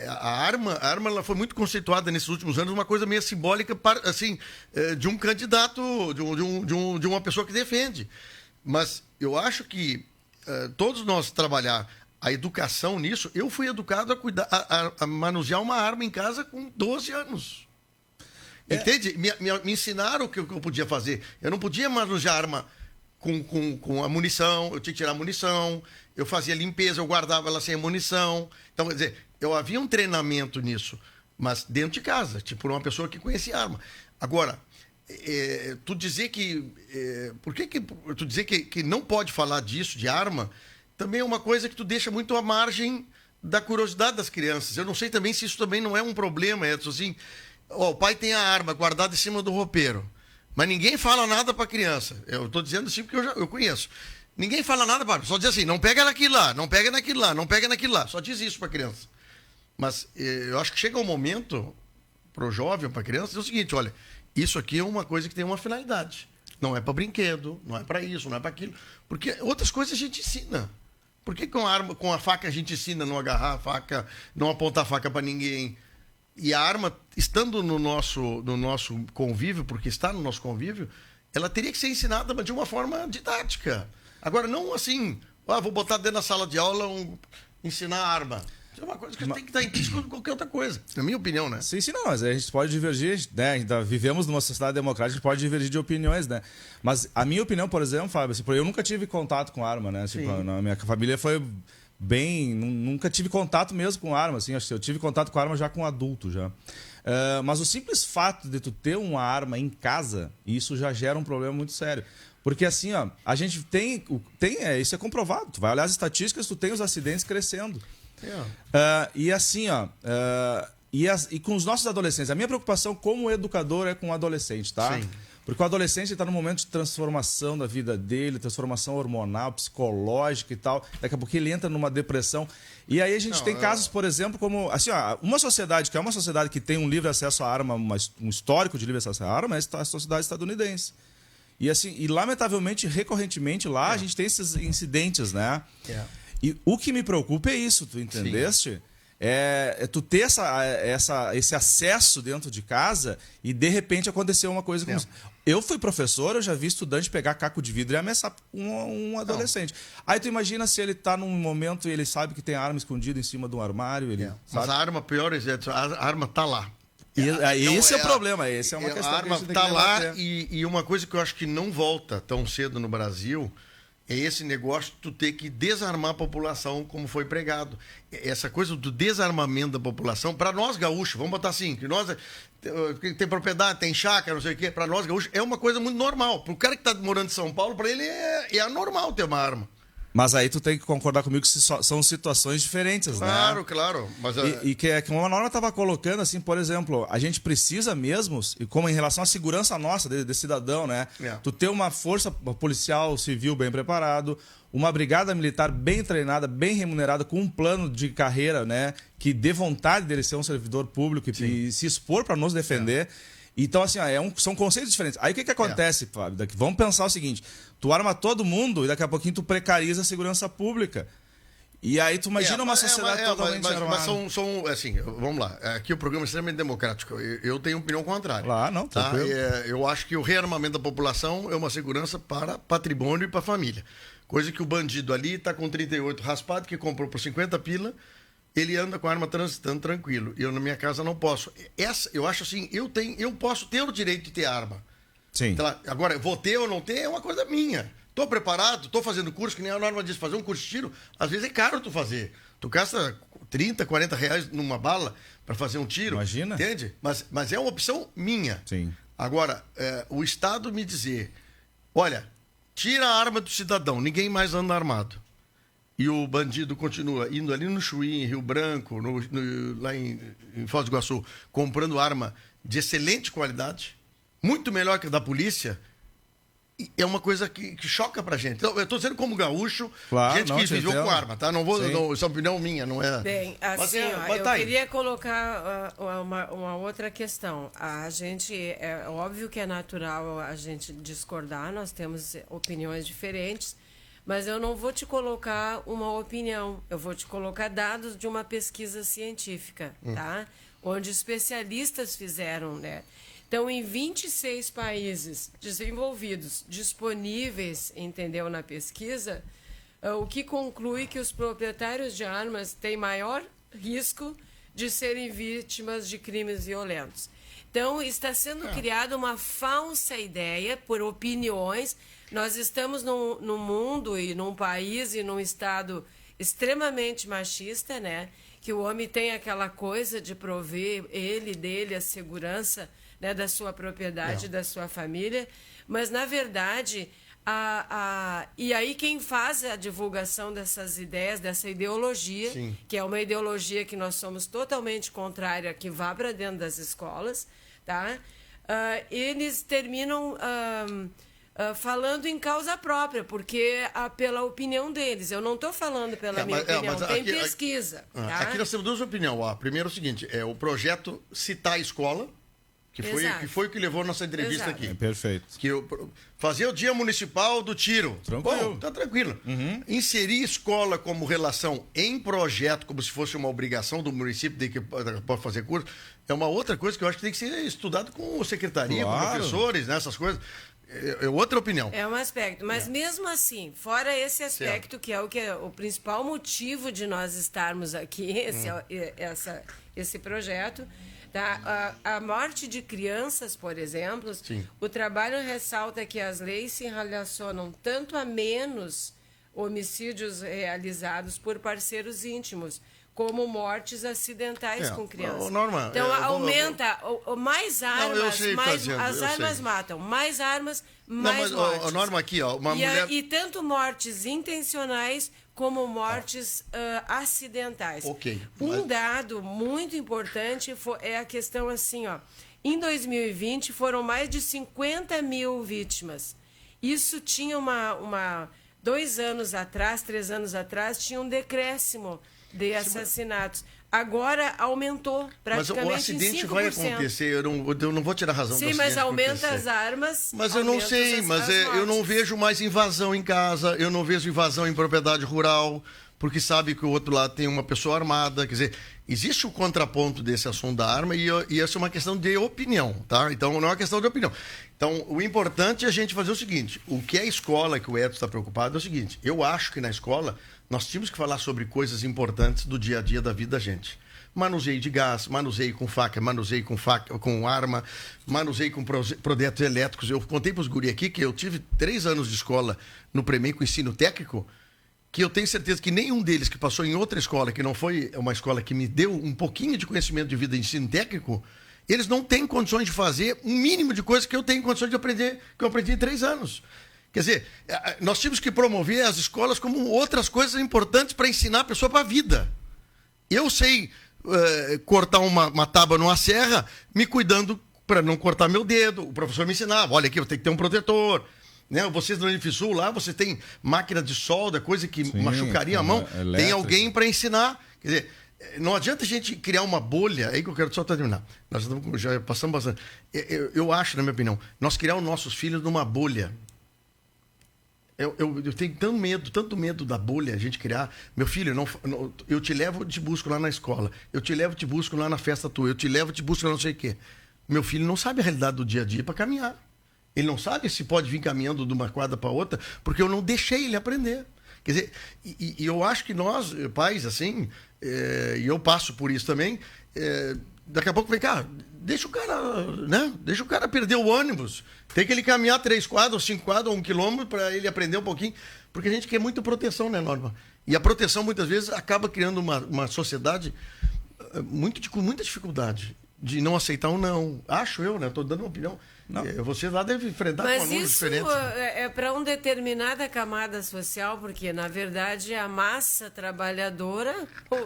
A arma ela foi muito conceituada nesses últimos anos, uma coisa meio simbólica assim, de um candidato, de uma pessoa que defende. Mas eu acho que todos nós trabalhar a educação nisso. Eu fui educado a manusear uma arma em casa com 12 anos. Entende? Me ensinaram o que eu podia fazer. Eu não podia manusear arma com a munição, eu tinha que tirar a munição, eu fazia limpeza, eu guardava ela sem a munição. Então, quer dizer, eu havia um treinamento nisso, mas dentro de casa, tipo uma pessoa que conhecia arma. Agora, tu dizer que... por que tu dizer que não pode falar disso, de arma, também é uma coisa que tu deixa muito à margem da curiosidade das crianças. Eu não sei também se isso também não é um problema, Edson, assim... o pai tem a arma guardada em cima do roupeiro, mas ninguém fala nada para a criança. Eu estou dizendo assim porque eu conheço. Ninguém fala nada para só diz assim, não pega naquilo lá, não pega naquilo lá, não pega naquilo lá. Só diz isso para a criança. Mas eu acho que chega um momento para o jovem, para a criança, dizer o seguinte: olha, isso aqui é uma coisa que tem uma finalidade. Não é para brinquedo, não é para isso, não é para aquilo. Porque outras coisas a gente ensina. Por que com a faca a gente ensina a não agarrar a faca, não apontar a faca para ninguém? E a arma, estando no nosso convívio, porque está no nosso convívio, ela teria que ser ensinada de uma forma didática. Agora, não assim, vou botar dentro da sala de aula, ensinar a arma. Isso é uma coisa que tem que estar intrínseco de qualquer outra coisa, na minha opinião, né? Sim, não, mas a gente pode divergir, né? Ainda vivemos numa sociedade democrática, a gente pode divergir de opiniões, né? Mas a minha opinião, por exemplo, Fábio, assim, eu nunca tive contato com arma, né? Assim, na minha família foi... nunca tive contato mesmo com arma, assim, acho que eu tive contato com arma já com adulto, já. Mas o simples fato de tu ter uma arma em casa, isso já gera um problema muito sério. Porque assim, ó, a gente isso é comprovado, tu vai olhar as estatísticas, tu tem os acidentes crescendo. E assim, ó, e com os nossos adolescentes, a minha preocupação como educador é com o adolescente, tá? Sim. Porque o adolescente está num momento de transformação da vida dele, transformação hormonal, psicológica e tal. Daqui a pouco ele entra numa depressão. E aí a gente tem casos, por exemplo, como... Assim, ó, uma sociedade que é uma sociedade que tem um livre acesso à arma, um histórico de livre acesso à arma, é a sociedade estadunidense. E assim, lamentavelmente, recorrentemente lá, a gente tem esses incidentes, né? E o que me preocupa é isso, tu entendeste? Sim. Tu ter esse acesso dentro de casa e de repente aconteceu uma coisa como isso. Eu fui professor, eu já vi estudante pegar caco de vidro e ameaçar um adolescente. Aí tu imagina se ele tá num momento e ele sabe que tem arma escondida em cima de um armário. Mas a arma, pior, a arma tá lá. Esse é o problema, essa é uma questão a arma que a gente tá tem que lá debater. E uma coisa que eu acho que não volta tão cedo no Brasil é esse negócio de tu ter que desarmar a população, como foi pregado. Essa coisa do desarmamento da população, para nós gaúchos, vamos botar assim, que nós tem propriedade, tem chácara, não sei o quê, para nós gaúchos é uma coisa muito normal. Para o cara que está morando em São Paulo, para ele é anormal ter uma arma. Mas aí tu tem que concordar comigo que são situações diferentes, Claro, né? claro. Mas, E que uma norma estava colocando, assim, por exemplo, a gente precisa mesmo, e como em relação à segurança nossa, de cidadão, né? Tu ter uma força policial civil bem preparado, uma brigada militar bem treinada, bem remunerada, com um plano de carreira, né? Que dê vontade dele ser um servidor público e se expor para nos defender. Então, assim, são conceitos diferentes. Aí o que acontece, Fábio? Vamos pensar o seguinte: tu arma todo mundo e daqui a pouquinho tu precariza a segurança pública. E aí tu imagina uma sociedade totalmente armada. Mas são, assim, vamos lá. Aqui o programa é extremamente democrático. Eu tenho opinião contrária. Ah, não, tá? tranquilo. Eu acho que o rearmamento da população é uma segurança para patrimônio e para família. Coisa que o bandido ali está com 38 raspado, que comprou por 50 pila, ele anda com a arma transitando tranquilo. Eu na minha casa não posso. Eu acho assim, eu posso ter o direito de ter arma. Sim. Então, agora, vou ter ou não ter é uma coisa minha. Estou preparado, estou fazendo curso, que nem a norma diz, fazer um curso de tiro, às vezes é caro tu fazer. Tu gasta 30, 40 reais numa bala para fazer um tiro. Imagina. Entende? Mas é uma opção minha. Sim. Agora, o Estado me dizer, olha, tira a arma do cidadão, ninguém mais anda armado. E o bandido continua indo ali no Chuí, em Rio Branco, lá em Foz do Iguaçu, comprando arma de excelente qualidade, muito melhor que a da polícia. É uma coisa que choca pra gente. Então, eu estou dizendo como gaúcho, claro, gente que viveu com arma, tá? Não vou, isso é uma opinião minha, não é... Bem, assim, eu queria colocar uma outra questão. A gente, é óbvio que é natural a gente discordar, nós temos opiniões diferentes, mas eu não vou te colocar uma opinião, eu vou te colocar dados de uma pesquisa científica, tá? Onde especialistas fizeram, né? Então, em 26 países desenvolvidos, disponíveis, entendeu, na pesquisa, o que conclui que os proprietários de armas têm maior risco de serem vítimas de crimes violentos. Então, está sendo criada uma falsa ideia por opiniões. Nós estamos num mundo e num país e num estado extremamente machista, né? Que o homem tem aquela coisa de prover dele, a segurança, né, da sua propriedade, da sua família, mas na verdade, e aí quem faz a divulgação dessas ideias, dessa ideologia, Sim. que é uma ideologia que nós somos totalmente contrária, que vá para dentro das escolas, tá? Eles terminam falando em causa própria, porque pela opinião deles. Eu não estou falando pela minha opinião, tem pesquisa. Tá? Aqui nós temos duas opiniões. Primeiro é o seguinte, o projeto Citar a Escola, que foi o que levou a nossa entrevista aqui. Perfeito. Que fazer o Dia Municipal do Tiro. Tranquilo. Bom, tá tranquilo. Inserir escola como relação em projeto, como se fosse uma obrigação do município de que pode fazer curso, é uma outra coisa que eu acho que tem que ser estudado com secretaria, com professores, né, essas coisas. É outra opinião. É um aspecto. Mas mesmo assim, fora esse aspecto, que é o principal motivo de nós estarmos aqui, esse projeto, tá? A morte de crianças, por exemplo, o trabalho ressalta que as leis se relacionam tanto a menos homicídios realizados por parceiros íntimos, como mortes acidentais com crianças. Norma, então, aumenta mais armas, as armas matam. Mais armas, mais mortes. Norma, aqui, E tanto mortes intencionais como mortes acidentais. Dado muito importante é a questão assim, em 2020 foram mais de 50 mil vítimas. Isso tinha 2 anos atrás, 3 anos atrás, tinha um decréscimo de assassinatos. Agora aumentou praticamente em 5%. Mas o acidente vai acontecer, eu não vou tirar a razão do acidente. Sim, mas aumenta as armas. Mas eu não sei, eu não vejo mais invasão em casa, eu não vejo invasão em propriedade rural, porque sabe que o outro lado tem uma pessoa armada. Quer dizer, existe o contraponto desse assunto da arma e essa é uma questão de opinião, tá? Então, não é uma questão de opinião. Então, o importante é a gente fazer o seguinte, o que a escola, que o Edson está preocupado, é o seguinte, eu acho que na escola nós tínhamos que falar sobre coisas importantes do dia a dia da vida da gente. Manuseio de gás, manuseio com faca, com arma, manuseio com projetos elétricos. Eu contei para os guri aqui que eu tive 3 anos de escola no Premem com ensino técnico, que eu tenho certeza que nenhum deles que passou em outra escola, que não foi uma escola que me deu um pouquinho de conhecimento de vida de ensino técnico, eles não têm condições de fazer um mínimo de coisa que eu tenho condições de aprender, que eu aprendi em 3 anos. Quer dizer, nós tínhamos que promover as escolas como outras coisas importantes para ensinar a pessoa para a vida. Eu sei cortar uma tábua numa serra, me cuidando para não cortar meu dedo. O professor me ensinava, olha aqui, eu tenho que ter um protetor. Né? Vocês no Unifisul lá, você tem máquina de solda, coisa que machucaria a mão. Tem alguém para ensinar. Quer dizer, não adianta a gente criar uma bolha, aí que eu quero só terminar. Nós já passamos bastante. Eu acho, na minha opinião, nós criar os nossos filhos numa bolha. Eu tenho tanto medo da bolha a gente criar. Meu filho, eu te levo e te busco lá na escola. Eu te levo e te busco lá na festa tua. Eu te levo e te busco lá não sei o quê. Meu filho não sabe a realidade do dia a dia para caminhar. Ele não sabe se pode vir caminhando de uma quadra para outra, porque eu não deixei ele aprender. Quer dizer, e eu acho que nós, pais, assim, e eu passo por isso também, daqui a pouco vem cá, deixa o cara, né? Deixa o cara perder o ônibus. Tem que ele caminhar 3 quadras, 5 quadras, 1 quilômetro para ele aprender um pouquinho, porque a gente quer muita proteção, né, Norma? E a proteção, muitas vezes, acaba criando uma sociedade com muita dificuldade de não aceitar um não. Acho eu, né? Estou dando uma opinião. Vocês lá devem enfrentar com alunos diferentes. Mas isso é para uma determinada camada social, porque, na verdade, a massa trabalhadora,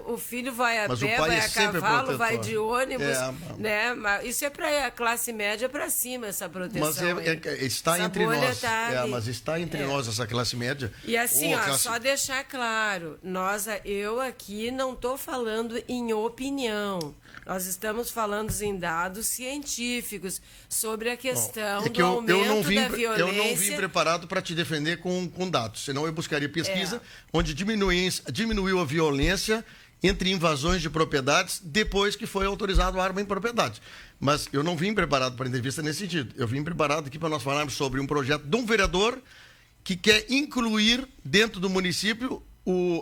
o filho vai a pé, vai a cavalo, vai de ônibus, né? Isso é para a classe média para cima, essa proteção. Mas está entre nós. Mas está entre nós, essa classe média. E assim, só deixar claro, eu aqui não estou falando em opinião. Nós estamos falando em dados científicos sobre a questão do aumento da violência. Eu não vim preparado para te defender com dados, senão eu buscaria pesquisa onde diminuiu a violência entre invasões de propriedades depois que foi autorizado a arma em propriedade. Mas eu não vim preparado para a entrevista nesse sentido. Eu vim preparado aqui para nós falarmos sobre um projeto de um vereador que quer incluir dentro do município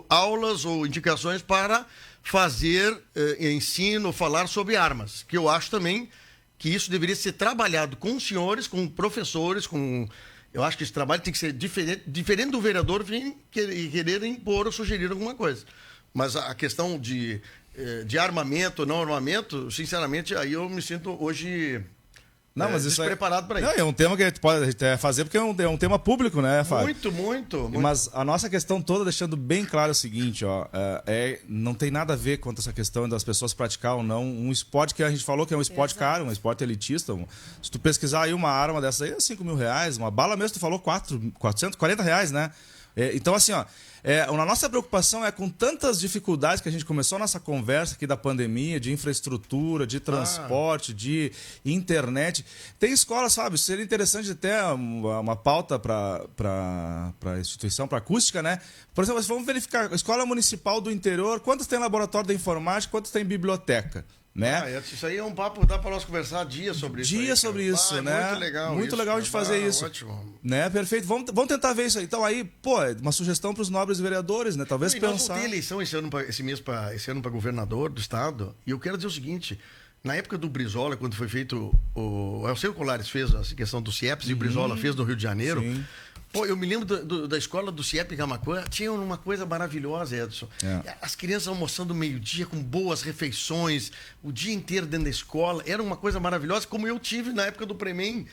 aulas ou indicações para fazer ensino, falar sobre armas, que eu acho também que isso deveria ser trabalhado com os senhores, com professores, eu acho que esse trabalho tem que ser diferente do vereador vir querer impor ou sugerir alguma coisa. Mas a questão de armamento ou não armamento, sinceramente, aí eu me sinto hoje despreparado para isso. É um tema que a gente pode fazer, porque é um tema público, né, Fábio? Muito. Mas a nossa questão toda, deixando bem claro o seguinte, não tem nada a ver com essa questão das pessoas praticar ou não um esporte que a gente falou que é um esporte caro, um esporte elitista. Se tu pesquisar aí uma arma dessa aí, é R$5.000, uma bala mesmo, tu falou R$440, né? Então, assim, a nossa preocupação é com tantas dificuldades que a gente começou a nossa conversa aqui da pandemia, de infraestrutura, de transporte, de internet. Tem escolas, sabe? Seria interessante ter uma pauta para a instituição, para acústica, né? Por exemplo, vamos verificar, a escola municipal do interior, quantas tem laboratório da informática, quantas tem biblioteca? Né? Isso aí é um papo, dá para nós conversar dias sobre isso. Né? Muito legal. Muito legal a gente fazer isso. Ótimo. Né? Perfeito. Vamos tentar ver isso aí. Então aí, uma sugestão para os nobres vereadores, né? Talvez pensar. Nós vamos ter eleição esse ano para governador do estado. E eu quero dizer o seguinte: na época do Brizola, quando foi feito o Alceu Colares fez a questão do CIEPS e o Brizola fez no Rio de Janeiro. Sim. Eu me lembro da escola do CIEP Camaquã, tinha uma coisa maravilhosa, Edson. As crianças almoçando meio-dia com boas refeições, o dia inteiro dentro da escola. Era uma coisa maravilhosa, como eu tive na época do Premem.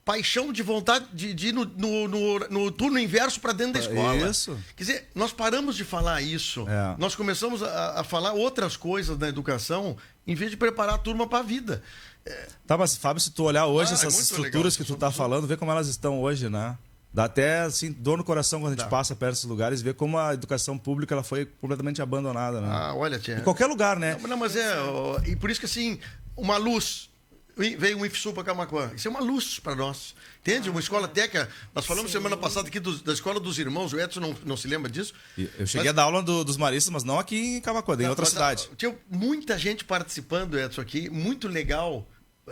Paixão de vontade de ir no turno inverso para dentro da escola. Isso. Quer dizer, nós paramos de falar isso. Nós começamos a falar outras coisas da educação em vez de preparar a turma para a vida. Tá, mas Fábio, se tu olhar hoje essas estruturas que tu tá falando, vê como elas estão hoje, né? Dá até assim, dor no coração quando a gente passa perto desses lugares e vê como a educação pública ela foi completamente abandonada, né? Olha, tia. Em qualquer lugar, né? Não, mas e por isso que assim, uma luz. Veio um IFSU para Camaquã. Isso é uma luz para nós. Entende? Uma escola técnica. Nós falamos semana passada aqui da escola dos irmãos. O Edson não se lembra disso. Eu cheguei a dar aula dos maristas, mas não aqui em Camaquã, em outra cidade. Tinha muita gente participando, Edson, aqui. Muito legal.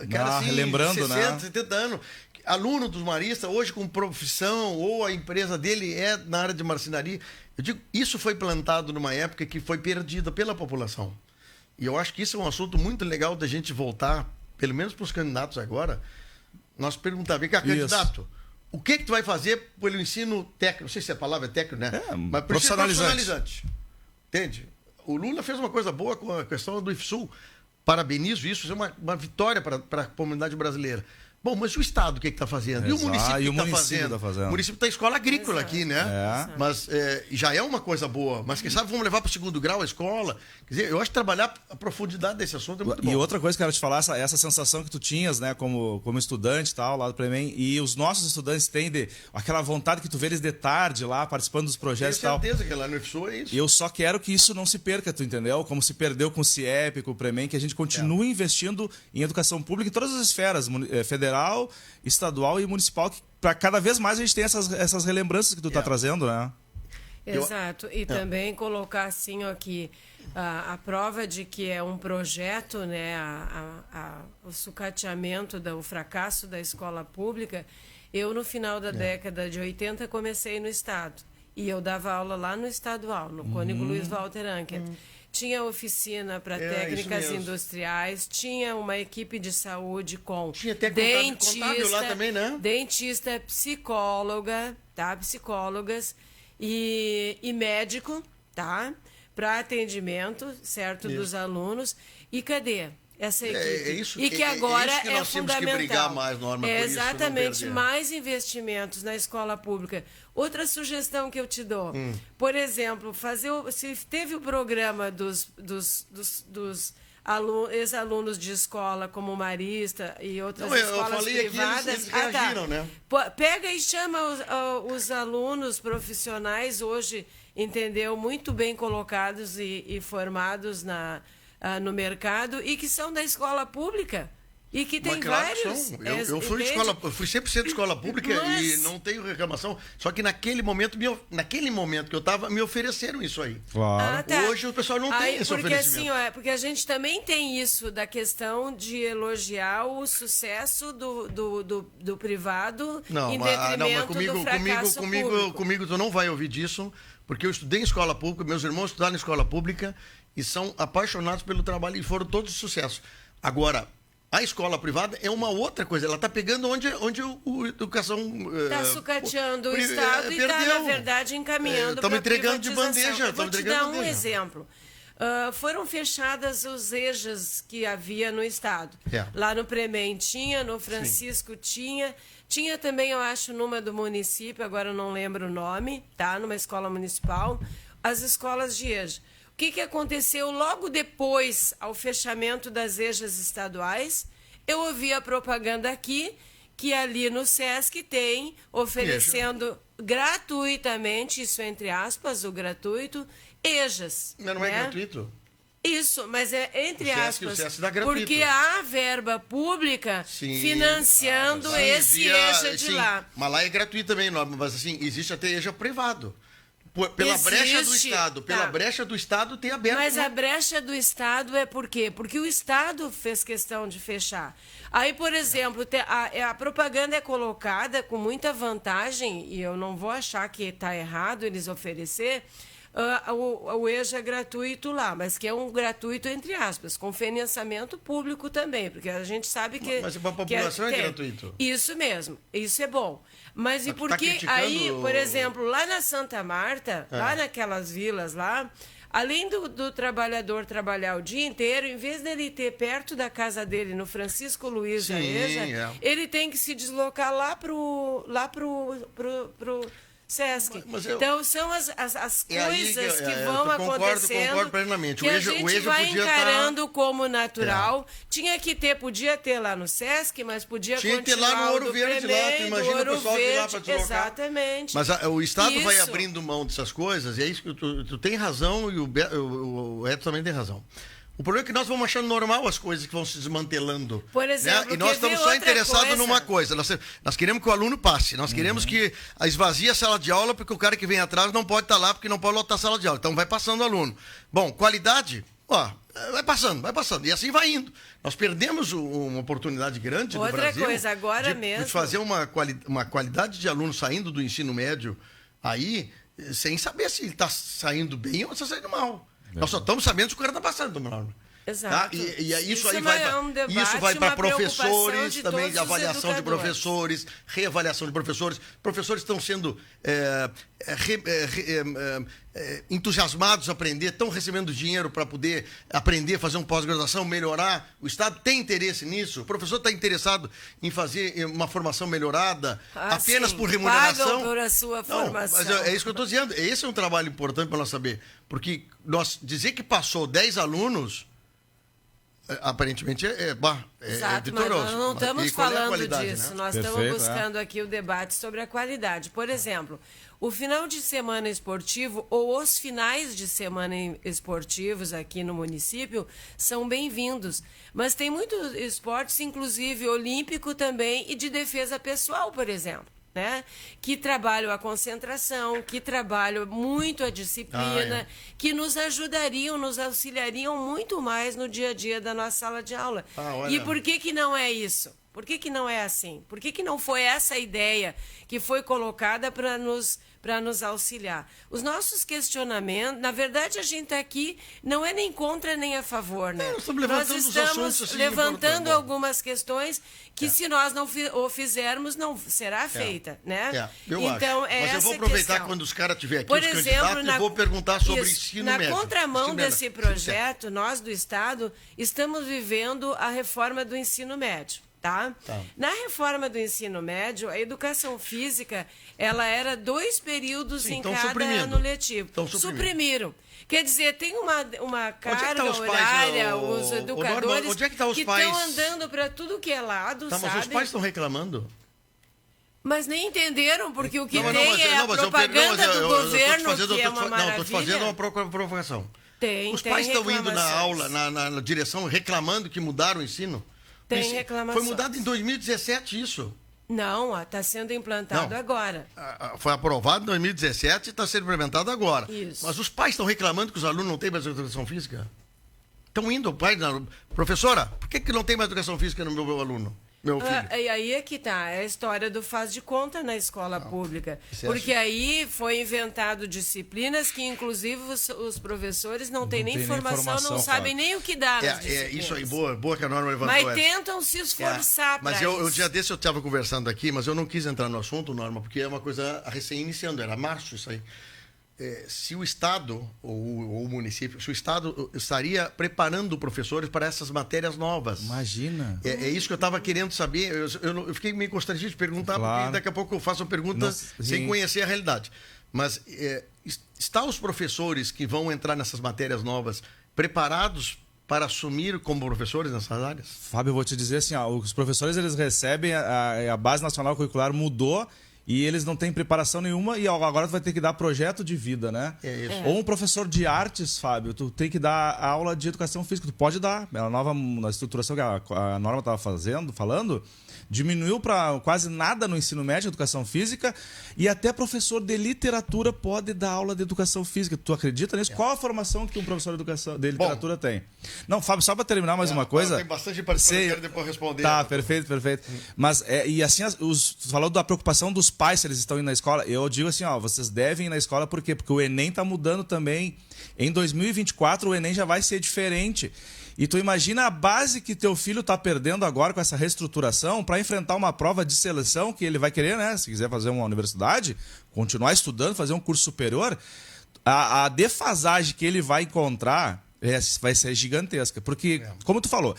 Cara, assim, relembrando, 60, né? 70 anos. Aluno dos maristas, hoje com profissão, ou a empresa dele é na área de marcenaria. Eu digo, isso foi plantado numa época que foi perdida pela população. E eu acho que isso é um assunto muito legal da gente voltar, pelo menos para os candidatos agora, nós perguntar, vem cá, candidato, o que tu vai fazer pelo ensino técnico? Não sei se a palavra é técnico, né? Mas profissionalizante. Entende? O Lula fez uma coisa boa com a questão do IFSU. Parabenizo isso é uma vitória para a comunidade brasileira. Bom, mas o Estado o que está fazendo? E o município o que está fazendo? O município está escola agrícola aqui, né? Mas já é uma coisa boa. Mas quem sabe vamos levar para o segundo grau a escola. Quer dizer, eu acho que trabalhar a profundidade desse assunto é muito bom. E outra coisa que eu quero te falar, essa sensação que tu tinhas, né, como estudante e tal, lá do Premem, e os nossos estudantes têm aquela vontade que tu vê eles de tarde lá, participando dos projetos e tal. Tenho certeza que lá no IFSU é isso. Eu só quero que isso não se perca, tu entendeu? Como se perdeu com o CIEP, com o Premem, que a gente continue investindo em educação pública em todas as esferas, federal, estadual e municipal, para cada vez mais a gente tem essas relembranças que tu está trazendo, né? Exato. E também colocar assim aqui a prova de que é um projeto, né, o sucateamento, o fracasso da escola pública. Eu, no final da década de 80, comecei no Estado. E eu dava aula lá no estadual, no Cônigo Luiz Walter Anker. Tinha oficina para técnicas industriais, tinha uma equipe de saúde com tinha até contábil lá também, né? Dentista, psicóloga, tá? Psicólogas e médico, tá? Para atendimento, certo, dos alunos. E cadê essa equipe? E que agora é fundamental. Temos que brigar mais, Norma, por exatamente, mais investimentos na escola pública. Outra sugestão que eu te dou, por exemplo, se teve o programa dos ex-alunos de escola como Marista e outras escolas privadas. Eles reagiram, né? Pega e chama os alunos profissionais hoje, entendeu? Muito bem colocados e formados no mercado e que são da escola pública. E que tem vários. Eu fui 100% de escola pública e não tenho reclamação. Só que naquele momento que eu estava, me ofereceram isso aí. Claro. Hoje o pessoal não tem esse oferecimento. Assim, porque a gente também tem isso da questão de elogiar o sucesso do privado em detrimento do fracasso público. Comigo tu não vai ouvir disso, porque eu estudei em escola pública, meus irmãos estudaram em escola pública e são apaixonados pelo trabalho e foram todos de sucesso. Agora, a escola privada é uma outra coisa. Ela está pegando onde a educação... Está sucateando o Estado e está, na verdade, encaminhando para a privatização. De bandeja. Eu vou te dar um exemplo. Foram fechadas os EJAs que havia no Estado. Lá no Premem tinha, no Francisco tinha. Tinha também, eu acho, numa do município, agora eu não lembro o nome, tá? Numa escola municipal, as escolas de EJA. O que aconteceu logo depois ao fechamento das EJAs estaduais? Eu ouvi a propaganda aqui que ali no SESC tem oferecendo gratuitamente, isso entre aspas, o gratuito, EJAs. Mas não é gratuito? Isso, mas é entre aspas, o SESC dá gratuito. Porque há verba pública financiando esse EJA de lá. Mas lá é gratuito também, mas assim, existe até EJA privado. Pela brecha do Estado. Pela brecha do Estado tem aberto. Mas a brecha do Estado é por quê? Porque o Estado fez questão de fechar. Aí, por exemplo, a propaganda é colocada com muita vantagem, e eu não vou achar que está errado eles oferecer o EJA gratuito lá, mas que é um gratuito entre aspas, com financiamento público também, porque a gente sabe que... Mas para a população é gratuito. Isso mesmo, isso é bom. Mas e por que aí, por exemplo, lá na Santa Marta, lá naquelas vilas lá, além do trabalhador trabalhar o dia inteiro, em vez dele ter perto da casa dele, no Francisco Luiz da EJA, ele tem que se deslocar lá pro SESC. Então, são as coisas que vão acontecendo, concordo plenamente. Que a gente vai encarando como natural. Podia ter lá no SESC, mas podia continuar ter lá no Ouro Verde, lá, tu imagina o pessoal vir lá para deslocar. Exatamente. Mas o Estado vai abrindo mão dessas coisas, e é isso que tu tem razão, e o Edson também tem razão. O problema é que nós vamos achando normal as coisas que vão se desmantelando. Por exemplo, né? E nós estamos só interessados numa coisa. Nós queremos que o aluno passe. Nós queremos que esvazie a sala de aula, porque o cara que vem atrás não pode estar lá, porque não pode lotar a sala de aula. Então vai passando o aluno. Bom, qualidade, vai passando. E assim vai indo. Nós perdemos uma oportunidade grande no Brasil. Outra coisa, agora mesmo. De fazer uma qualidade de aluno saindo do ensino médio aí, sem saber se ele está saindo bem ou está saindo mal. Nós só estamos sabendo se o cara está passando, Exato. Tá? E isso aí é um debate, isso vai para uma preocupação professores de também, todos de os avaliação de educadores. professores, reavaliação de professores. Professores estão sendo entusiasmados a aprender, estão recebendo dinheiro para poder aprender, fazer uma pós-graduação, melhorar. O Estado tem interesse nisso. O professor está interessado em fazer uma formação melhorada apenas sim, por remuneração. pagam por a sua formação. Mas é isso que eu estou dizendo. Esse é um trabalho importante para nós saber. Porque dizer que passou 10 alunos, aparentemente é Exato, mas vitorioso. nós não estamos falando disso. Né? Nós estamos buscando aqui o debate sobre a qualidade. Por exemplo, o final de semana esportivo ou os finais de semana esportivos aqui no município são bem-vindos. Mas tem muitos esportes, inclusive olímpico também, e de defesa pessoal, por exemplo. Né? Que trabalham a concentração, que trabalham muito a disciplina, que nos ajudariam, nos auxiliariam muito mais no dia a dia da nossa sala de aula. E por que não é isso? Por que não é assim? Por que não foi essa ideia que foi colocada para nos auxiliar? Os nossos questionamentos, na verdade, a gente está aqui, não é nem contra nem a favor, né? Nós estamos levantando algumas questões que, se nós não o fizermos, não será feita, né? Então, mas eu vou aproveitar questão. Quando os caras estiverem aqui, os candidatos, e vou perguntar sobre ensino médio. Na contramão desse projeto, nós do Estado estamos vivendo a reforma do ensino médio. Tá? Na reforma do ensino médio, a educação física ela era 2 períodos em cada ano letivo. Suprimiram. Quer dizer, tem uma carga horária, os educadores que estão andando para tudo que é lado, sabe? Mas os pais estão reclamando? Mas nem entenderam, porque o que é a propaganda do governo, que é uma maravilha. Não, estou te fazendo uma provocação. Os pais estão indo na aula, na direção, reclamando que mudaram o ensino? Tem reclamação. Foi mudado em 2017 isso. Não, está sendo implantado agora. Foi aprovado em 2017 e está sendo implementado agora. Isso. Mas os pais estão reclamando que os alunos não têm mais educação física? Estão indo, pai, professora, por que não tem mais educação física no meu aluno? Meu filho. E aí é que tá, é a história do faz de conta na escola pública. Porque aí foi inventado disciplinas que, inclusive, os professores não têm nem informação, não sabem nem o que dá nas disciplinas. Isso aí, boa que a Norma levantou. Mas tentam se esforçar para isso. Mas o dia desse eu estava conversando aqui, mas eu não quis entrar no assunto, Norma, porque é uma coisa recém-iniciando, era março isso aí. Se o Estado, ou o município, se o Estado estaria preparando professores para essas matérias novas. Imagina. É isso que eu estava querendo saber. Eu fiquei meio constrangido de perguntar, porque daqui a pouco eu faço uma pergunta sem conhecer a realidade. Mas está os professores que vão entrar nessas matérias novas preparados para assumir como professores nessas áreas? Fábio, eu vou te dizer assim, os professores eles recebem, a Base Nacional Curricular mudou, e eles não têm preparação nenhuma e agora tu vai ter que dar projeto de vida, né? É isso. Ou um professor de artes, Fábio, tu tem que dar aula de educação física. Tu pode dar. A nova estruturação que a Norma estava falando, diminuiu para quase nada no ensino médio, educação física, e até professor de literatura pode dar aula de educação física. Tu acredita nisso? Qual a formação que um professor de literatura tem? Não, Fábio, só para terminar mais uma coisa... Tem bastante participação, eu quero depois responder. Tá, perfeito. Mas, e assim, tu falou da preocupação dos pais, se eles estão indo na escola. Eu digo assim, vocês devem ir na escola, por quê? Porque o Enem tá mudando também. Em 2024, o Enem já vai ser diferente. E tu imagina a base que teu filho está perdendo agora com essa reestruturação para enfrentar uma prova de seleção que ele vai querer, né? Se quiser fazer uma universidade, continuar estudando, fazer um curso superior, a defasagem que ele vai encontrar vai ser gigantesca. Porque, como tu falou,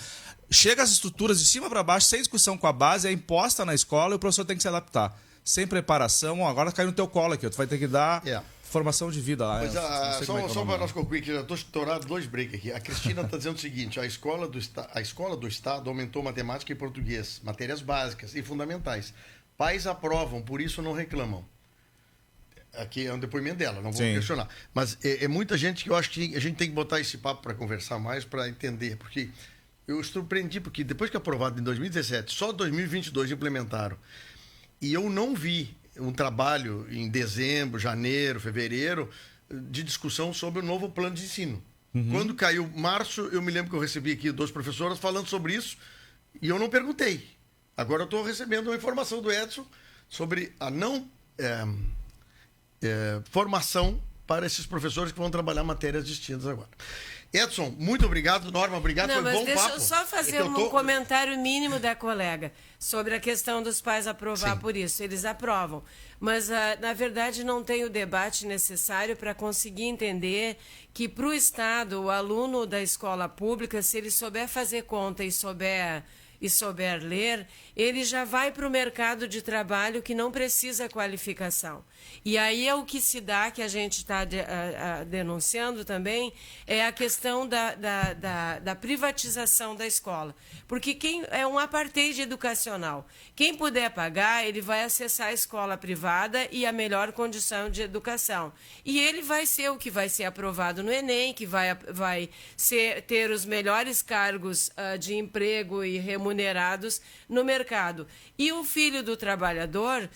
chega as estruturas de cima para baixo, sem discussão com a base, é imposta na escola e o professor tem que se adaptar. Sem preparação, agora cai no teu colo aqui, tu vai ter que dar... formação de vida lá. Só para nós concluir, que já estou estourado 2 breaks aqui. A Cristina está dizendo o seguinte: a escola do Estado aumentou matemática e português, matérias básicas e fundamentais. Pais aprovam, por isso não reclamam. Aqui é um depoimento dela, não vou questionar. Mas é muita gente que eu acho que a gente tem que botar esse papo para conversar mais, para entender. Porque eu surpreendi, porque depois que aprovado em 2017, só 2022 implementaram. E eu não vi um trabalho em dezembro, janeiro, fevereiro, de discussão sobre o novo plano de ensino. Quando caiu março, eu me lembro que eu recebi aqui 2 professoras falando sobre isso e eu não perguntei. Agora eu estou recebendo uma informação do Edson sobre a não formação para esses professores que vão trabalhar matérias distintas agora. Edson, muito obrigado. Norma, obrigado. Não, foi mas bom deixa papo. eu só fazer um comentário mínimo da colega sobre a questão dos pais aprovar por isso. Eles aprovam. Mas, na verdade, não tem o debate necessário para conseguir entender que, para o Estado, o aluno da escola pública, se ele souber fazer conta e souber ler, ele já vai para o mercado de trabalho que não precisa qualificação. E aí é o que se dá, que a gente está denunciando também, é a questão da privatização da escola. Porque é um apartheid educacional. Quem puder pagar, ele vai acessar a escola privada e a melhor condição de educação. E ele vai ser o que vai ser aprovado no Enem, que vai ter os melhores cargos de emprego e remunerados no mercado. E o filho do trabalhador,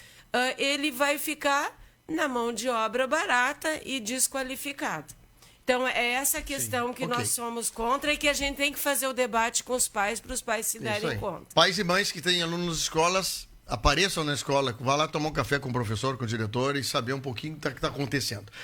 ele vai ficar na mão de obra barata e desqualificado. Então, é essa questão que nós somos contra e que a gente tem que fazer o debate com os pais, para os pais se darem conta. Pais e mães que têm alunos nas escolas, apareçam na escola, vá lá tomar um café com o professor, com o diretor e saber um pouquinho do que está acontecendo.